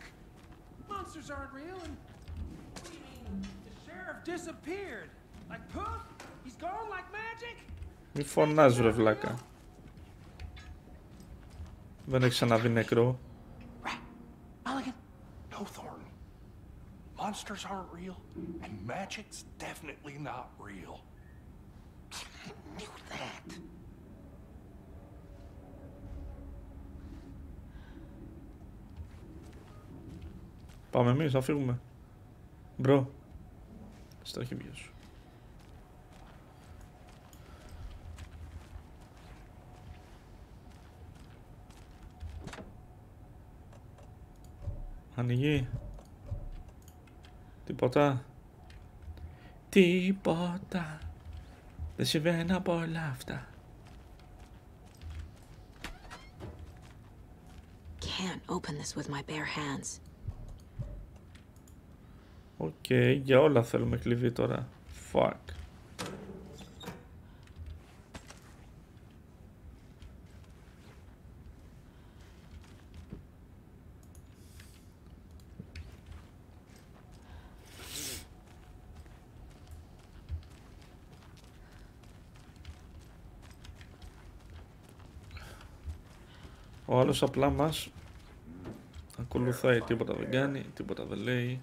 Monsters aren't real, and what do you mean? The sheriff disappeared. Like poof? He's gone like magic? Μη φωνάζω, ρε βλάκα. Δεν έχεις ξαναδεί νεκρό? Mulligan? No, Thornton. Monsters aren't real, and magic's definitely not real. I knew that. Πάμε εμείς, θα φύγουμε. Μπρο. Στα χέρια σου. Ανοιγεί. Τίποτα. Τίποτα. Δεν συμβαίνει από όλα αυτά. Can't open this with my bare hands. Οκ, για όλα θέλουμε κλειδί τώρα. Fuck. Ο άλλος απλά μας ακολουθάει, τίποτα δεν κάνει, τίποτα δεν λέει.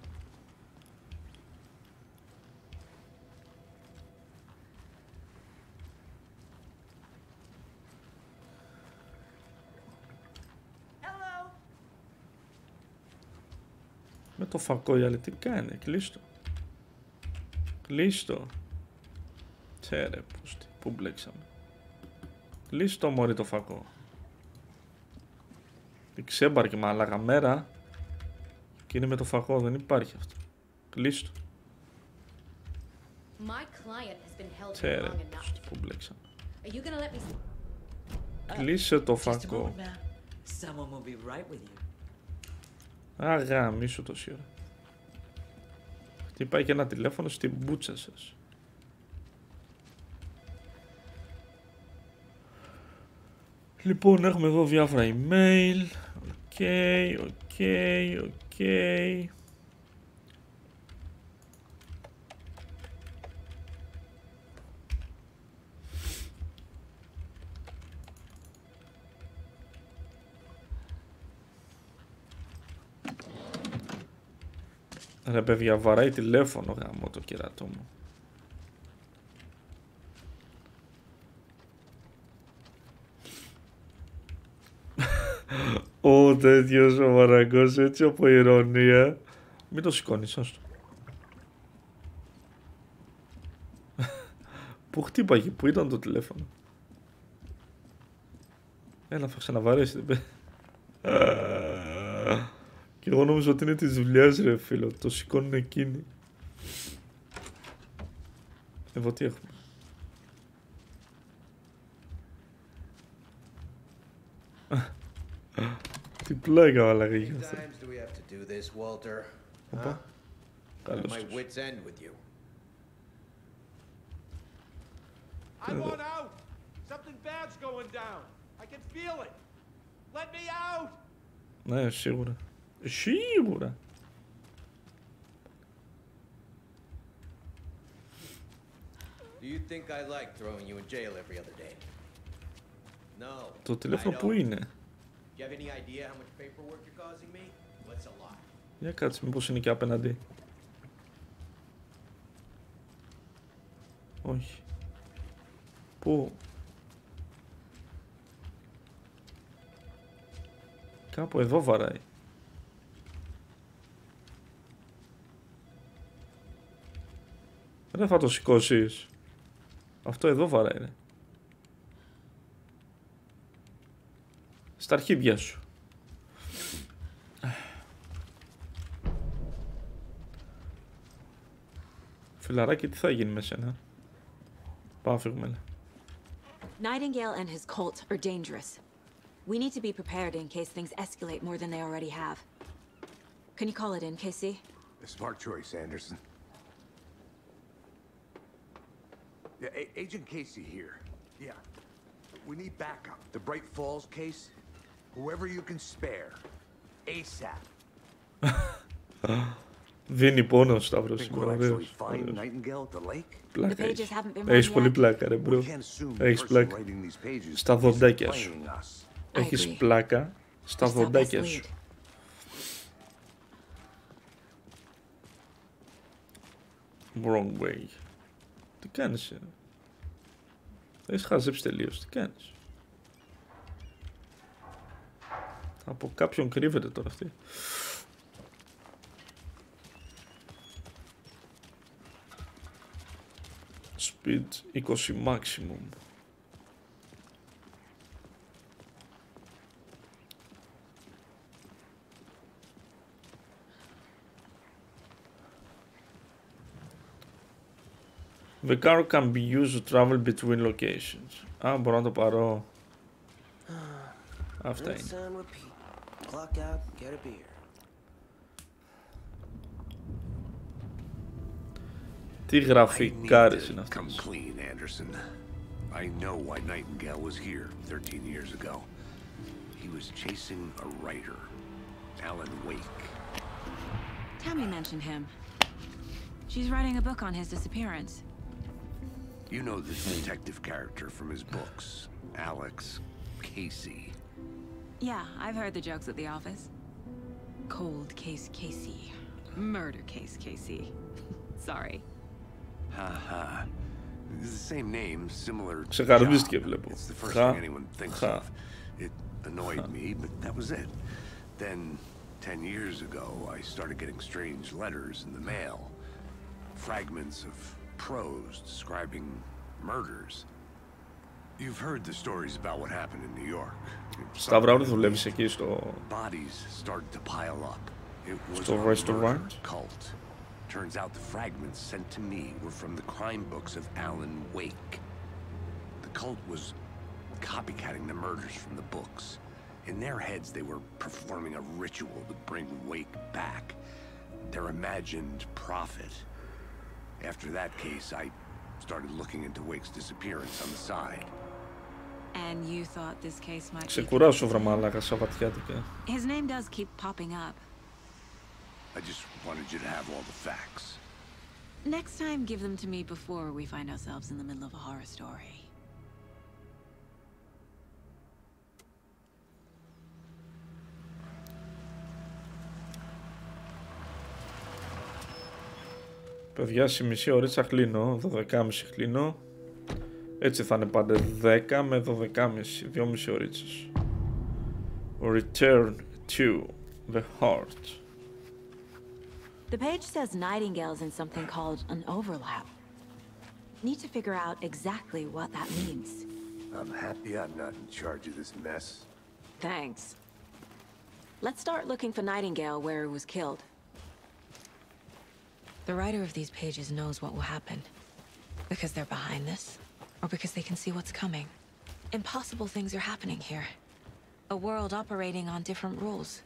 Με το φακό η άλλη τι κάνει, κλείστο. Κλείστο. Τσέρε, πού μπλέξαμε. Κλείστο μωρί το φακό. Η ξέμπαρκη μαλάκα μέρα. Και είναι με το φακό, δεν υπάρχει αυτό. Κλείστο. Τσέρε, πού μπλέξαμε. Κλείσε το φακό. Αγαμίσου τόση ώρα. Χτυπάει και ένα τηλέφωνο στην μπούτσα σας. Λοιπόν, έχουμε εδώ διάφορα email. Οκ. Ρε παιδιά, βαράει τηλέφωνο γάμο το κερατό μου. Ο τέτοιος ο μαραγκός έτσι από ηρωνία. Μην το σηκώνεις, άστο. Πού χτύπαγε, πού ήταν το τηλέφωνο. Έλα, θα ξαναβαρέσει. Και εγώ νόμιζα ότι είναι της δουλειάς ρε φίλο, το σηκώνουν εκείνοι. Εδώ τι έχουμε. Τι πλάκα βάλαγα για αυτό. Οπα, καλώς τους. I want out. Something bad's going down. I can feel it. Let me out. Ναι, σίγουρα. Σίγουρα. Do you think I like throwing you in jail every other day? No. Το τηλέφωνο πού είναι? Do you have any idea how much paperwork you're causing me? What's a lot? Για κάτσε, μήπως είναι και απέναντι. Όχι. Πού? Κάπου εδώ βαράει. Δεν θα το σηκώσεις. Αυτό εδώ βαράει, ρε. Στα αρχίδια σου. Φιλαράκι, τι θα γίνει με σένα? Πάμε φύγουμε. Nightingale and his cult are dangerous. We need to be prepared in case things escalate more than they already have. Can you call it in, Casey? A smart choice, Anderson. Yeah, Agent Casey here. Yeah. We need backup. The Bright Falls case, whoever you can spare. ASAP. Δίνει πόνο Σταύρος σήμερα, ωραίος. Πλάκα έχεις. Έχεις πολύ πλάκα ρε μπρο. Έχεις πλάκα. Στα δοντάκια σου. Έχεις πλάκα στα δοντάκια σου. Wrong way. Τι κάνεις? Έχεις χαζέψει τελείως. Τι κάνεις? Από κάποιον κρύβεται τώρα αυτή. Speed 20 maximum. The car can be used to travel between locations. Α, μπορώ να το πάρω. Αυτά είναι. Τι γραφικάρες είναι αυτές. Come clean, Anderson. I know why Nightingale was here 13 years ago. He was chasing a writer, Alan Wake. Tammy mentioned him. She's writing a book on his disappearance. You know this detective character from his books, Alex Casey. Yeah, I've heard the jokes at the office. Cold case Casey. Murder case Casey. Sorry. Haha. It's the same name, similar job. It's the first thing anyone thinks of. It annoyed me, but that was it. Then, 10 years ago, I started getting strange letters in the mail. Fragments of prose describing murders. You've heard the stories about what happened in New York. Bodies started to pile up. It was a murder cult. Turns out the fragments sent to me were from the crime books of Alan Wake. The cult was copycatting the murders from the books. In their heads, they were performing a ritual to bring Wake back. Their imagined prophet. After that case, I started looking into Wake's disappearance on the side. And you thought this case might be... His name does keep popping up. I just wanted you to have all the facts. Next time, give them to me before we find ourselves in the middle of a horror story. Παιδιά, σε μισή ωρίτσα κλείνω, 12.30 κλείνω. Έτσι θα είναι πάντα 10 με 12.30, 2,5 ωρίτσες. Return to the heart. The page says Nightingale's in something called an overlap. Need to figure out exactly what that means. I'm happy I'm not in charge of this mess. Thanks. Let's start looking for Nightingale where he was killed. The writer of these pages knows what will happen. Because they're behind this, or because they can see what's coming. Impossible things are happening here. A world operating on different rules.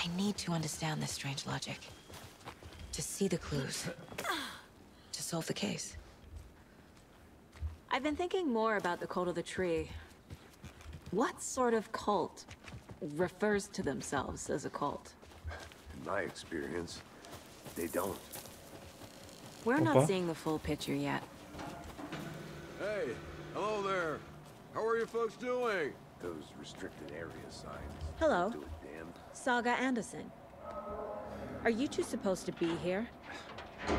I need to understand this strange logic. To see the clues. To solve the case. I've been thinking more about the cult of the tree. What sort of cult refers to themselves as a cult? In my experience, they don't. We're not seeing the full picture yet. Hey, hello there. How are you folks doing? Those restricted area signs. Hello. Saga Anderson. Are you two supposed to be here?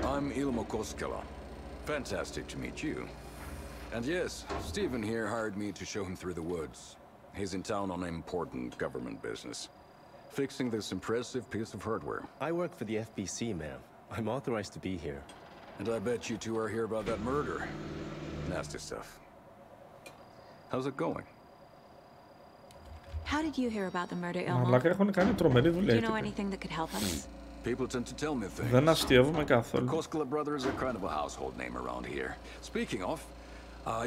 I'm Ilmo Koskela. Fantastic to meet you. And yes, Stephen here hired me to show him through the woods. He's in town on important government business. Fixing this impressive piece of hardware. I work for the FBC, ma'am. I'm authorized to be here. And I bet you two are here about that murder. Nasty stuff. How's it going? How did you hear about the murder, Ilmo? Do you know anything that could help us? People tend to tell me things. Δεν αστείευομαι καθόλου. The Koskela brothers are kind of a household name around here. Speaking of,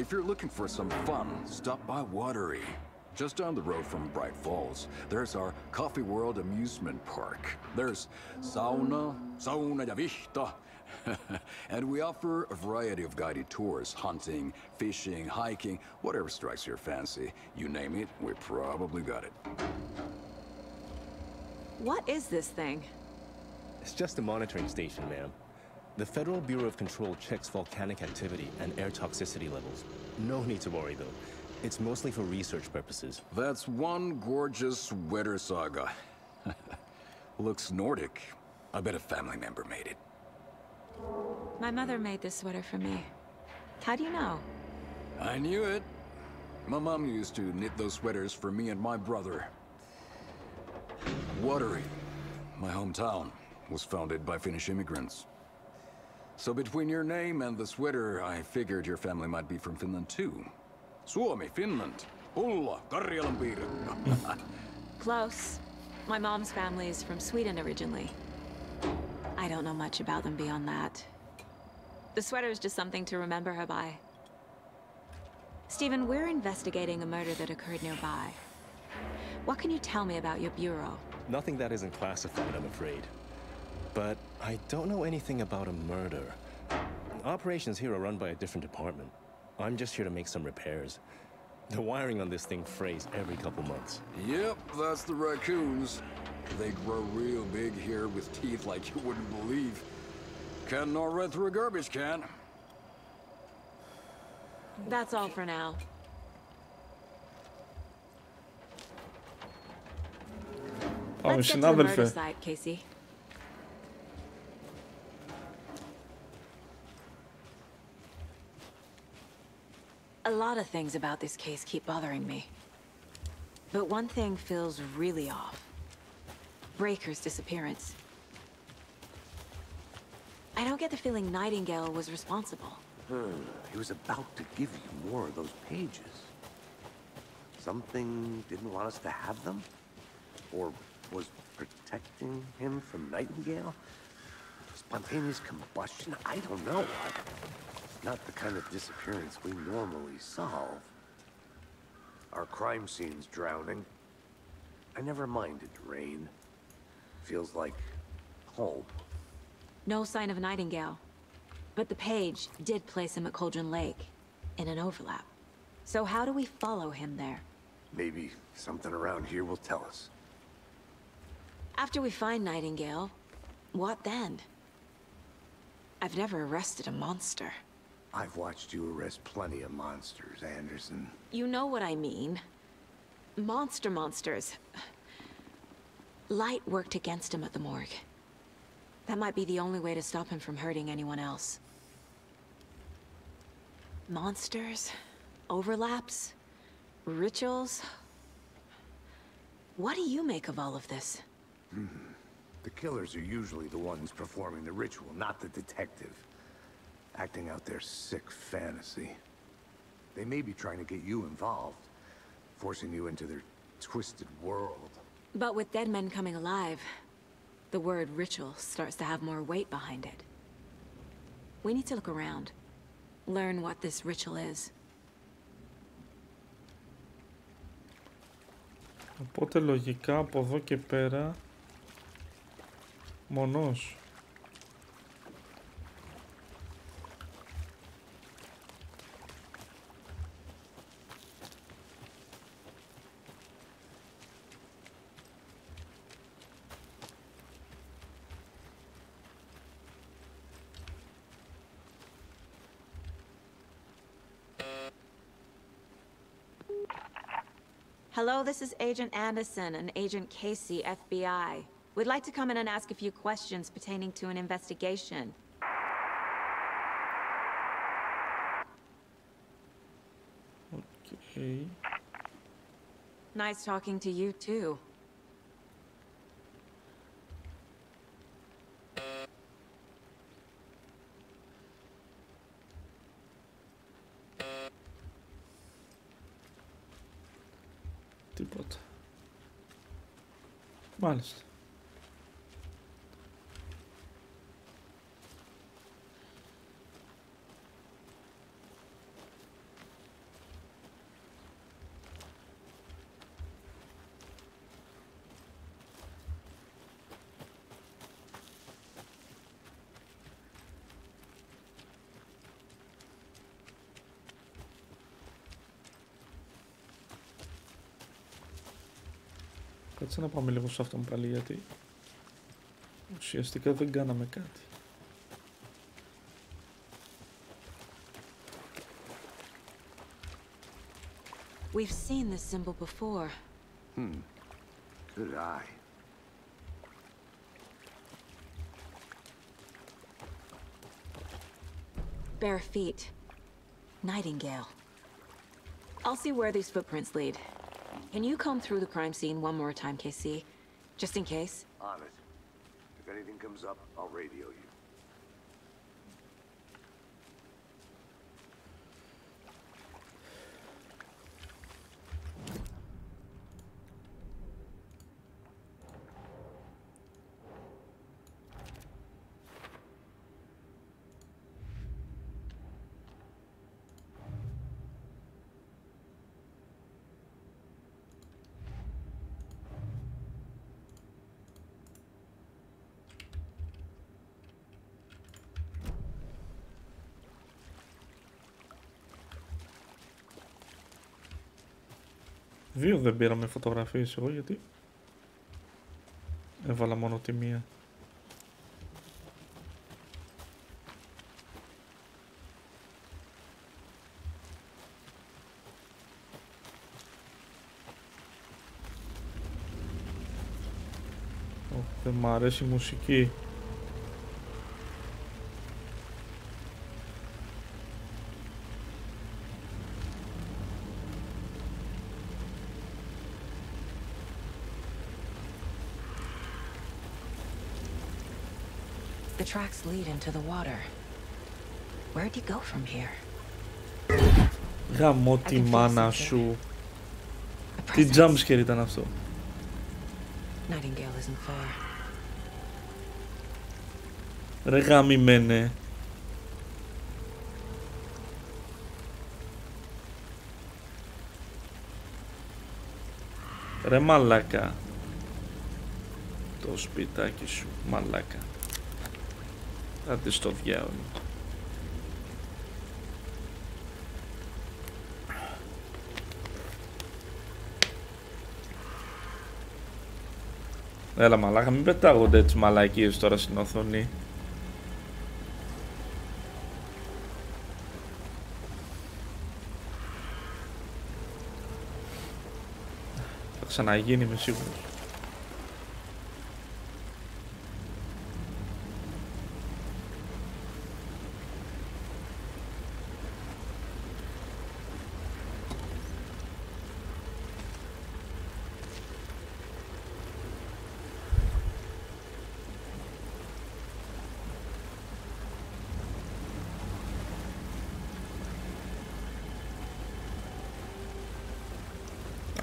if you're looking for some fun, stop by Watery. Just down the road from Bright Falls, there's our Coffee World amusement park. There's sauna ja vihta. And we offer a variety of guided tours, hunting, fishing, hiking, whatever strikes your fancy. You name it, we probably got it. What is this thing? It's just a monitoring station, ma'am. The Federal Bureau of Control checks volcanic activity and air toxicity levels. No need to worry, though. It's mostly for research purposes. That's one gorgeous sweater, Saga. Looks Nordic. I bet a family member made it. My mother made this sweater for me. How do you know? I knew it. My mom used to knit those sweaters for me and my brother. Watery, my hometown, was founded by Finnish immigrants. So between your name and the sweater, I figured your family might be from Finland too. Suomi, Finland. Ulla, Karjalan piirakka. Close. My mom's family is from Sweden originally. I don't know much about them beyond that. The sweater is just something to remember her by. Stephen, we're investigating a murder that occurred nearby. What can you tell me about your bureau? Nothing that isn't classified, I'm afraid. But I don't know anything about a murder. Operations here are run by a different department. I'm just here to make some repairs. The wiring on this thing frays every couple months. Yep, that's the raccoons. They grow real big here with teeth like you wouldn't believe. Can't gnaw right through a garbage can. That's all for now. Let's get to the murder site, Casey. A lot of things about this case keep bothering me. But one thing feels really off. Breaker's disappearance. I don't get the feeling Nightingale was responsible. He was about to give you more of those pages. Something didn't want us to have them? Or was protecting him from Nightingale? Spontaneous combustion? I don't know. Not the kind of disappearance we normally solve. Our crime scene's drowning. I never minded rain. Feels like home. No sign of Nightingale. But the page did place him at Cauldron Lake, in an overlap. So how do we follow him there? Maybe something around here will tell us. After we find Nightingale, what then? I've never arrested a monster. I've watched you arrest plenty of monsters, Anderson. You know what I mean. Monsters. Light worked against him at the morgue. That might be the only way to stop him from hurting anyone else. Monsters? Overlaps? Rituals? What do you make of all of this? The killers are usually the ones performing the ritual, not the detective. Acting out their sick fantasy. They may be trying to get you involved, forcing you into their twisted world. But with dead men coming alive, the word ritual starts to have more weight behind it. We need to look around. Learn what this ritual is. Οπότε λογικά από εδώ και πέρα μονός. Hello, this is Agent Anderson and Agent Casey, FBI. We'd like to come in and ask a few questions pertaining to an investigation. Okay. Nice talking to you, too. Τίποτα. Μάλιστα. Κάτσε να πάμε λίγο σε αυτόν πάλι, γιατί ουσιαστικά δεν κάναμε κάτι. We've seen this symbol before. Good eye. Bare feet. Nightingale. I'll see where these footprints lead. Can you comb through the crime scene one more time, KC? Just in case? On it. If anything comes up, I'll radio you. Δύο δεν πήραμε φωτογραφίες εγώ, γιατί έβαλα μόνο τη μία. Δεν μ' αρέσει η μουσική. The tracks lead into the water. Where'd he go from here? Γαμώ τη μάνα σου. Τι jumpscare ήταν αυτό. Nightingale isn't far. Ρε γαμημένε. Ρε μαλάκα. Το σπιτάκι σου, μαλάκα. Άντε στο διάολο. Έλα μαλάκα, μην πετάγονται τις μαλακίες τώρα στην οθόνη. Θα ξαναγίνει, είμαι σίγουρος.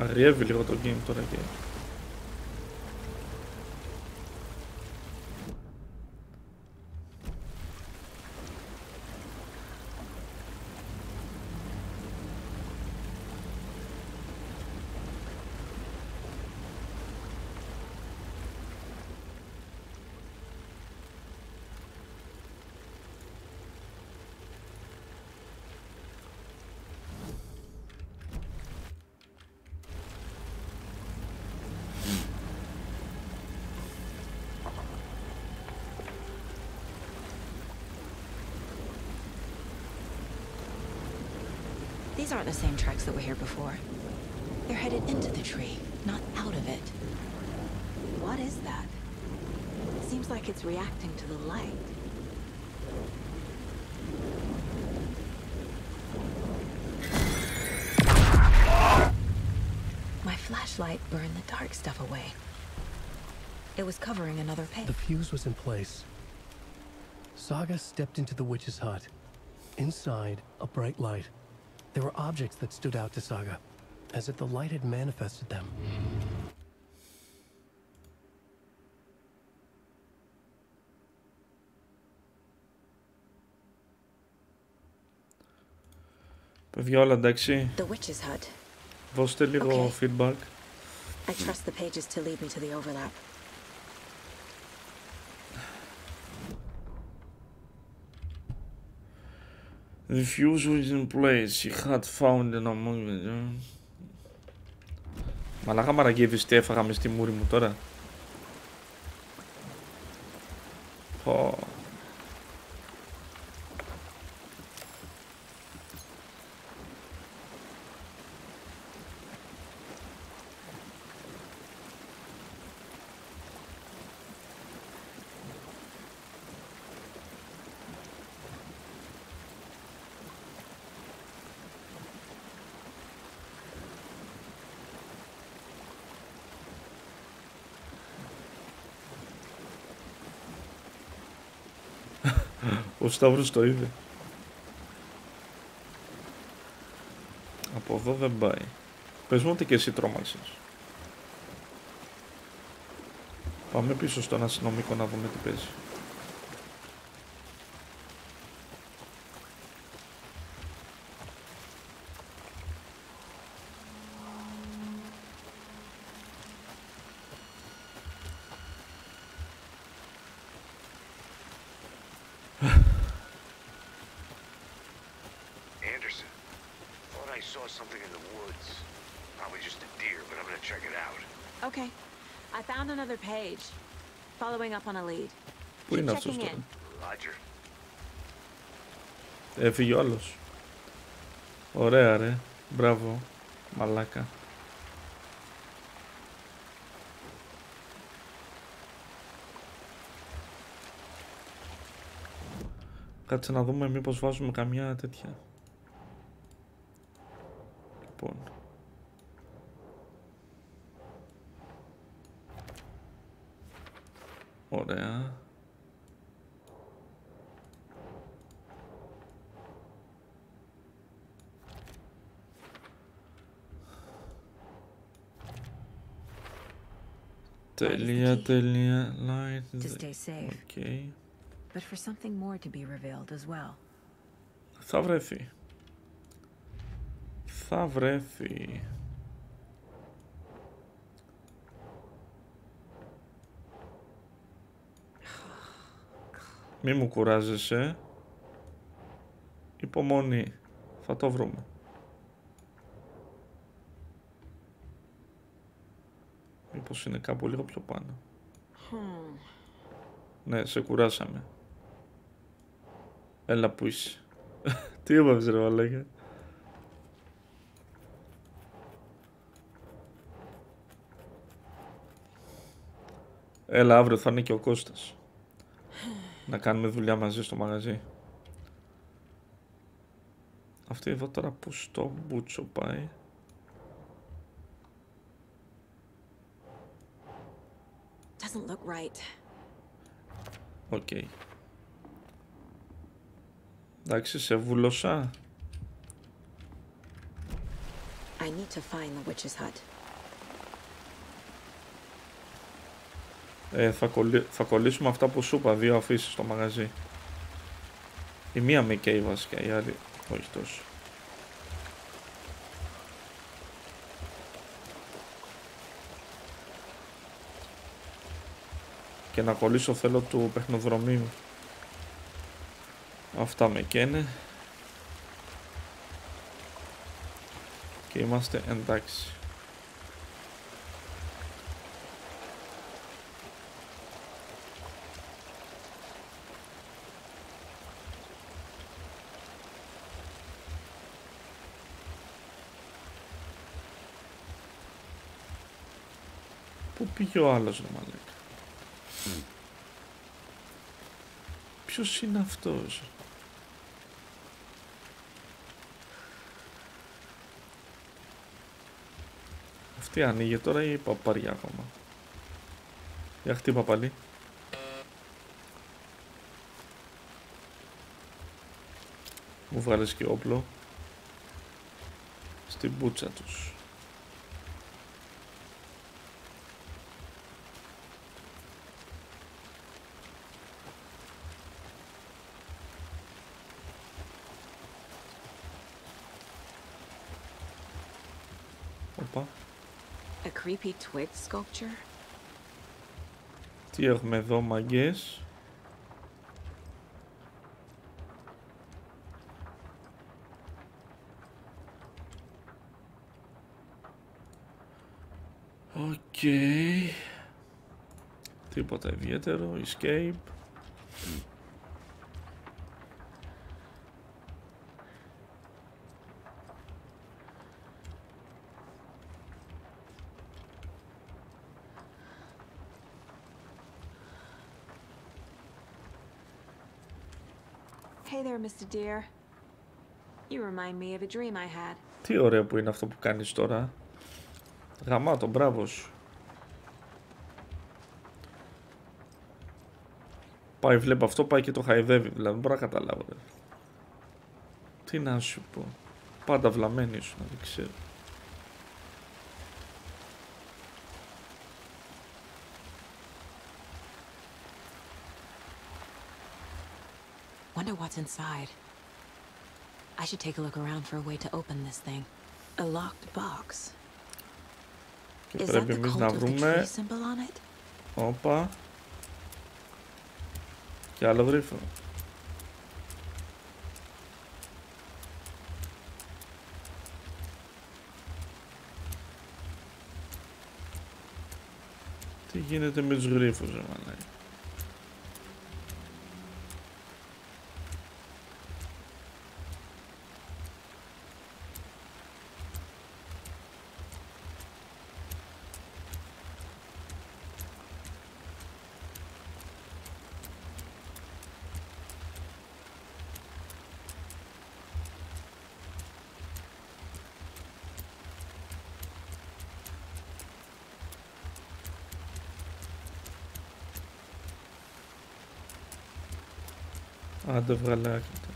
Αγριεύει λίγο το game τώρα και... These aren't the same tracks that were here before. They're headed into the tree, not out of it. What is that? Seems like it's reacting to the light. My flashlight burned the dark stuff away. It was covering another page. The fuse was in place. Saga stepped into the witch's hut. Inside, a bright light. There were objects that stood out to Saga, as if the light had manifested them. Παιδιά, όλα εντάξει. The witch's hut. Δώστε λίγο feedback. I trust the pages to lead me to the overlap. The fuse was in place. He had found an among them. Μαλάκα μαραγγεύεις τι έφαγα μες στη μούρη μου τώρα. Πω. Ο Σταύρος το είδε. Από εδώ δεν πάει. Πες μου ότι και εσύ τρόμαξες. Πάμε πίσω στον αστυνομικό να δούμε τι παίζει. Okay. I found another page. Following up on a lead. Πού είναι αυτός τώρα? Roger. Έφυγε ο άλλος. Ωραία ρε. Μπράβο. Μαλάκα. Κάτσε να δούμε μήπως βάζουμε καμιά τέτοια. Λοιπόν. Ωραία. Τέλεια, τέλεια, light. To stay safe. Okay. But for something more to be revealed as well. Θα βρεθεί. Θα βρεθεί. Μη μου κουράζεσαι. Υπομονή. Θα το βρούμε. Μήπως είναι κάπου λίγο πιο πάνω. Ναι, σε κουράσαμε. Έλα που είσαι. Τι είπαμε ρε μαλάκα. Έλα, αύριο θα είναι και ο Κώστας. Να κάνουμε δουλειά μαζί στο μαγαζί. Αυτή εδώ τώρα που στο μπούτσο πάει. Doesn't look right. Οκ. Εντάξει, σε βούλωσα. I need to find the witch's hut. Θα κολλήσουμε αυτά που σου είπα, 2 αφήσεις στο μαγαζί. Η μία με καίει βασικά, η άλλη όχι τόσο. Και να κολλήσω θέλω του παιχνοδρομίου. Αυτά με καίνε. Και είμαστε εντάξει. Πού πήγε ο άλλος ρε μαλάκα. Ποιος είναι αυτός. Αυτή ανοίγει τώρα ή παπάρια ακόμα. Για χτύπα πάλι. Μου βγάλες και όπλο. Στην μπούτσα τους. Οπα. A creepy twig sculpture. Τι έχουμε εδώ μαγκές. Οκ. Τίποτα ιδιαίτερο. Escape. Hey there, Mr. Deer. You remind me of a dream I had. Τι ωραίο που είναι αυτό που κάνεις τώρα. Γαμάτο, μπράβο σου. Πάει, βλέπω αυτό, πάει και το χαϊδεύει. Δηλαδή, δεν μπορώ να καταλάβω. Δε. Τι να σου πω. Πάντα βλαμμένη σου, να δεν ξέρω. Wonder what's inside. I should take a look around for a way to open this thing. A locked box. Και Is that πρέπει the εμείς cult να of the βρούμε. tree symbol on it? Όπα. Και άλλο γρίφο. Τι γίνεται με τους γρίφους, ρε μαλάκα. Άντε βγάλε άκρητα.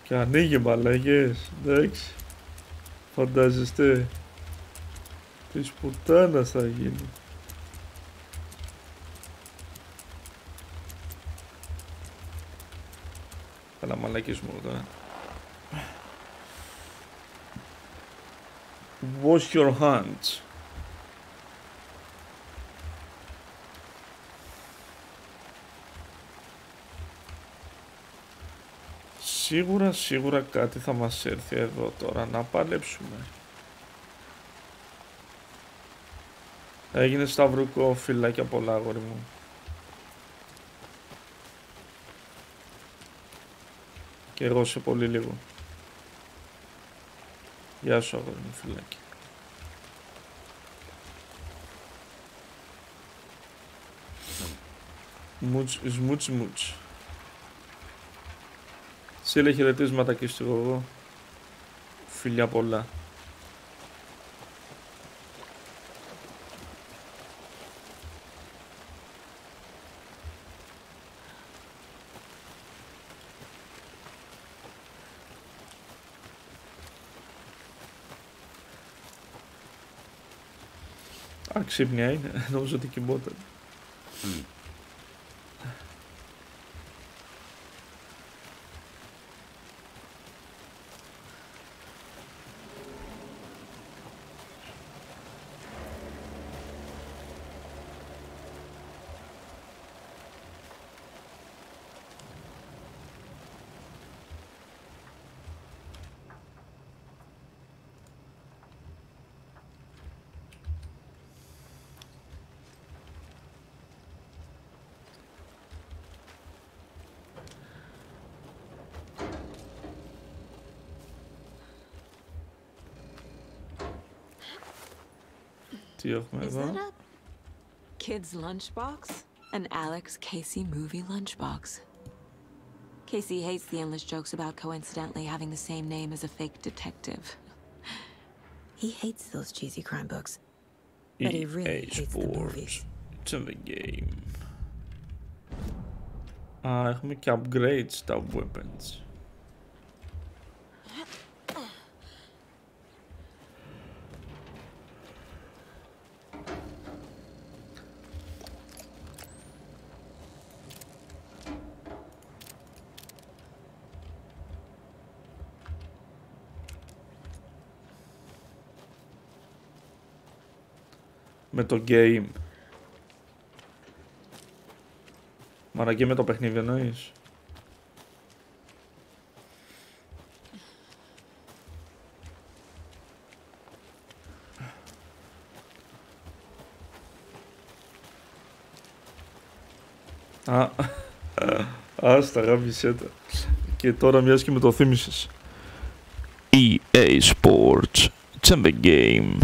Και ανοίγει μαλακές, εντάξει. Φαντάζεστε. Της πουτάνας θα γίνει. Καλά μαλακές μου εδώ. Wash your hands. Σίγουρα κάτι θα μας έρθει εδώ τώρα να παλέψουμε. Έγινε σταυρούκο, φιλάκια πολλά αγόρι μου. Και εγώ σε πολύ λίγο. Γεια σου αγόρι μου, φιλάκια. Σμούτς. Στείλε χαιρετίσματα και στο εγώ. Φιλιά πολλά. Α, ξύπνια είναι. Νόμιζα ότι κοιμόταν. Is that a kid's lunchbox? An Alex Casey movie lunchbox. Casey hates the endless jokes about coincidentally having the same name as a fake detective. He hates those cheesy crime books, but he really hates the movies. It's in the game. Έχουμε και upgrades στα weapons. Με το game. Μαραγκέ με το παιχνίδι εννοείς? Άστα γάμισέ τα. Και τώρα μιας και με το θύμισες. EA Sports. It's in the game.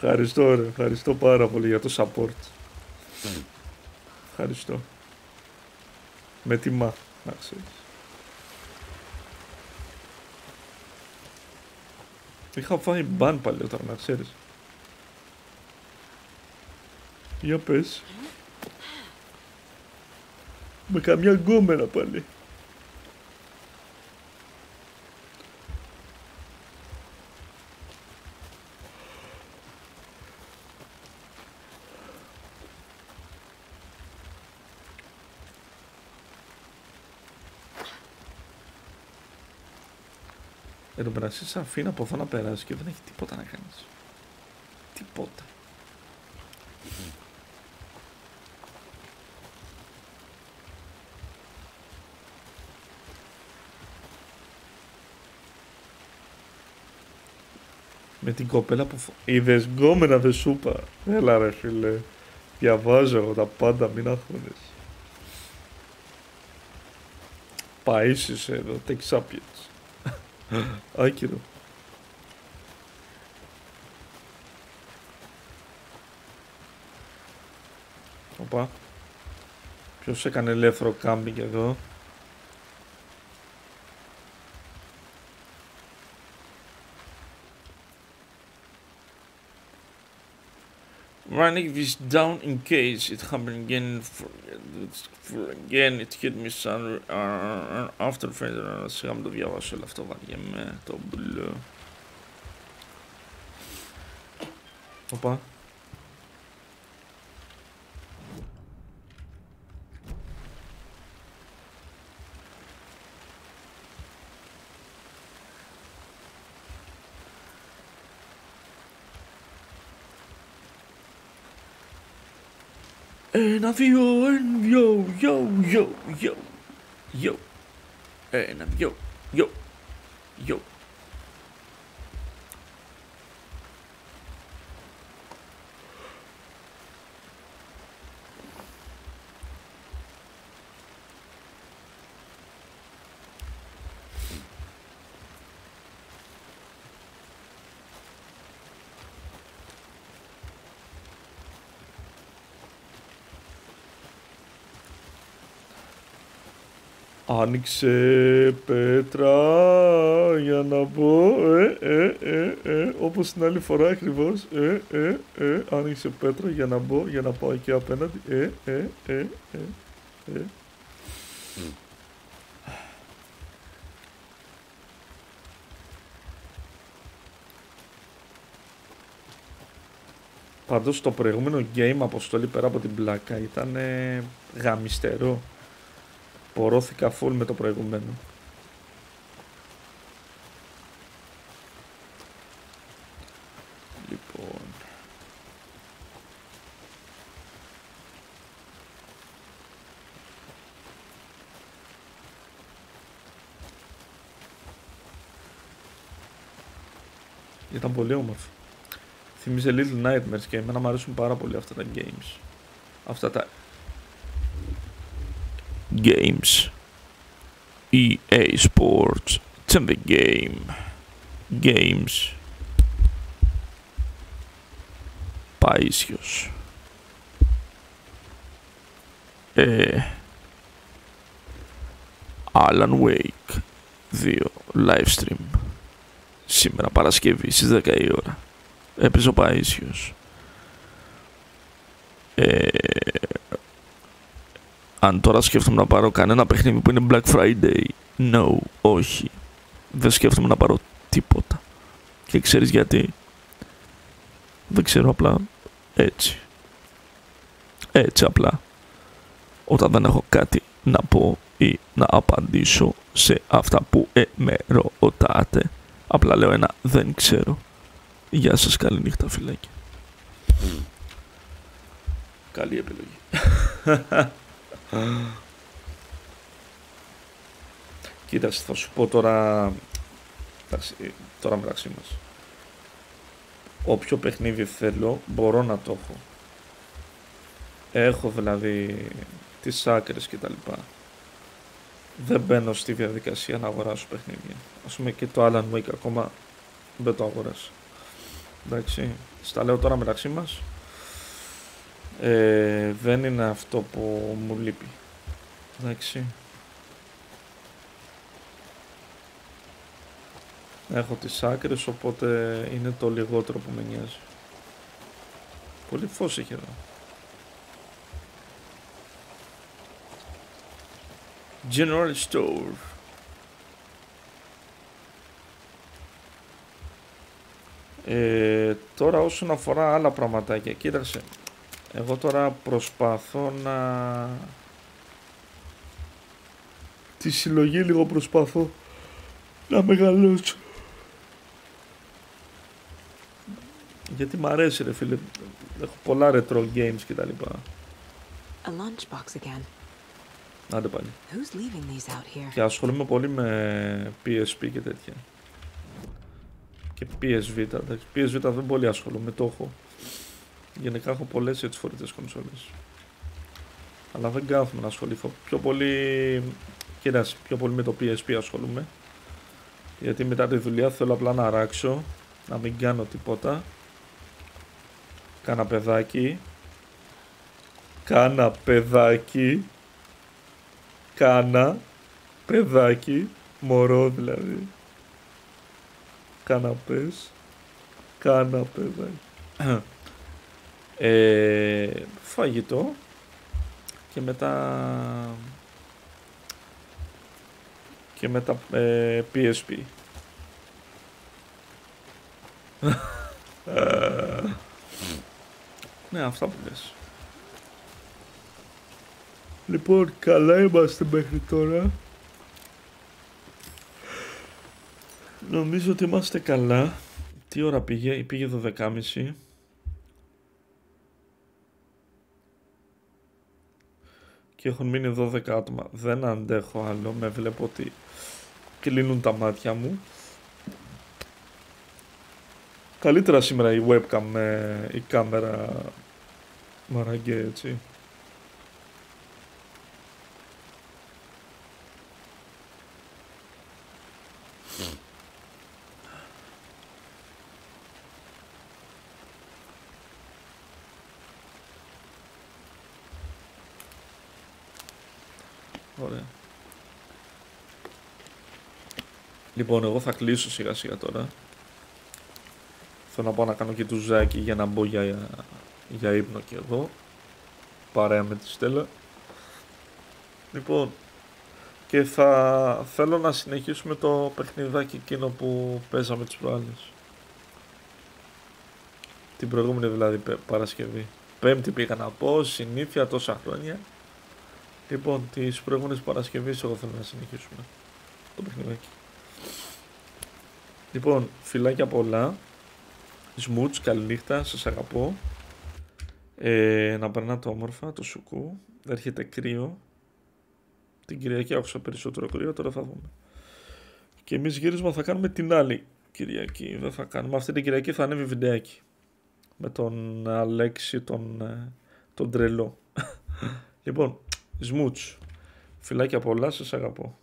Ευχαριστώ ρε, ευχαριστώ πάρα πολύ για το support. Ευχαριστώ. Με τιμά, να ξέρεις. Είχα φάει μπαν παλιότερα, να ξέρεις. Για πες. Με καμιά γκόμενα πάλι. Εν τω μεταξύ σε αφήνει από εδώ να περάσει και δεν έχει τίποτα να κάνεις. Τίποτα. Με την κοπέλα που είδες γκόμενα δε σούπα. Έλα ρε φίλε. Διαβάζω εγώ τα πάντα, μην αγχώνεσαι. Παΐσιος εδώ, take sapiens. Άκυρο. Οπα. Ποιος έκανε ελεύθερο κάμπινγκ εδώ. Running this down in case it happened again. Again, it hit me son after friend. Σιγά μου το διαβάσω όλο αυτό, βαριέμαι το μπλου. Οπα. Ένα, δύο, yo. Ένα, yo. Άνοιξε πέτρα για να μπω, όπως την άλλη φορά ακριβώς, άνοιξε πέτρα για να μπω, για να πάω εκεί απέναντι, Πάντως το προηγούμενο game, αποστολή πέρα από την πλάκα, ήταν γαμιστερό. Πορώθηκα full με το προηγούμενο. Λοιπόν. Ήταν πολύ όμορφο. Θυμίζει Little Nightmares και εμένα μου αρέσουν πάρα πολύ αυτά τα games. Αυτά τα games. EA Sports. It's in the game. Games. Παΐσιος. Alan Wake 2 livestream. Σήμερα Παρασκευή στις 10 η ώρα. Έπαιζε ο Παΐσιος. Αν τώρα σκέφτομαι να πάρω κανένα παιχνίδι που είναι Black Friday, no, όχι. Δεν σκέφτομαι να πάρω τίποτα. Και ξέρεις γιατί? Δεν ξέρω, απλά έτσι. Έτσι απλά. Όταν δεν έχω κάτι να πω ή να απαντήσω σε αυτά που με ρωτάτε, απλά λέω ένα δεν ξέρω. Γεια σας, καλή νύχτα φιλάκια. Καλή επιλογή. Κοίταξε, θα σου πω τώρα μεταξύ μας. Όποιο παιχνίδι θέλω, μπορώ να το έχω. Έχω δηλαδή τις άκρες και τα λοιπά. Δεν μπαίνω στη διαδικασία να αγοράσω παιχνίδια. Ας πούμε και το Alan Wake ακόμα δεν το αγοράσα. Εντάξει, στα λέω τώρα μεταξύ μας. Δεν είναι αυτό που μου λείπει. Εντάξει. Έχω τις άκρες, οπότε είναι το λιγότερο που με νοιάζει. Πολύ φως έχει εδώ. General Store. Τώρα όσον αφορά άλλα πραγματάκια, κοίταξε. Εγώ τώρα προσπαθώ να... Τη συλλογή λίγο προσπαθώ να μεγαλώσω. Γιατί μ' αρέσει ρε φίλε. Έχω πολλά retro games και τα λοιπά. A lunchbox again. Άντε πάλι. Who's leaving these out here? Και ασχολούμαι πολύ με PSP και τέτοια. Και PSV, εντάξει. PSV δεν πολύ ασχολούμαι, το έχω. Γενικά έχω πολλές έτσι φορητές κονσόλες. Αλλά δεν κάθομαι να ασχοληθώ. Πιο πολύ... Κοίτας, πιο πολύ με το PSP ασχολούμαι. Γιατί μετά τη δουλειά θέλω απλά να αράξω. Να μην κάνω τίποτα. Κάνα παιδάκι. Κάνα παιδάκι. Κάνα παιδάκι. Μωρό δηλαδή. Καναπές. Κάνα παιδάκι. Φαγητό. Και μετά PSP. Ναι, αυτά που λες. Λοιπόν, καλά είμαστε μέχρι τώρα. Νομίζω ότι είμαστε καλά. Τι ώρα πήγε? Πήγε 12:30. Και έχουν μείνει 12 άτομα. Δεν αντέχω άλλο. Με βλέπω ότι κλείνουν τα μάτια μου. Καλύτερα σήμερα η webcam με η κάμερα μαραγκέ, έτσι. Ωραία. Λοιπόν, εγώ θα κλείσω σιγά σιγά τώρα. Θέλω να πάω να κάνω και τουζάκι για να μπω για ύπνο και εγώ. Παρέα με τη Στέλλα. Λοιπόν, και θα θέλω να συνεχίσουμε το παιχνιδάκι εκείνο που παίζαμε τις προάλλες. Την προηγούμενη δηλαδή Παρασκευή. Πέμπτη πήγα να πω, συνήθεια τόσα χρόνια. Λοιπόν, τις προηγούμενες Παρασκευής εγώ θέλω να συνεχίσουμε το παιχνιδάκι. Λοιπόν, φιλάκια πολλά. Σμουτς, καληνύχτα, σας αγαπώ. Να περνάτε όμορφα, το σουκού. Έρχεται κρύο. Την Κυριακή άκουσα περισσότερο κρύο, τώρα θα δούμε. Και εμείς γύρισμα θα κάνουμε την άλλη Κυριακή. Δεν θα κάνουμε. Αυτή την Κυριακή θα ανέβει βιντεάκι. Με τον Αλέξη, τον τρελό. Λοιπόν, Σμουτς, φιλάκια πολλά, σας αγαπώ.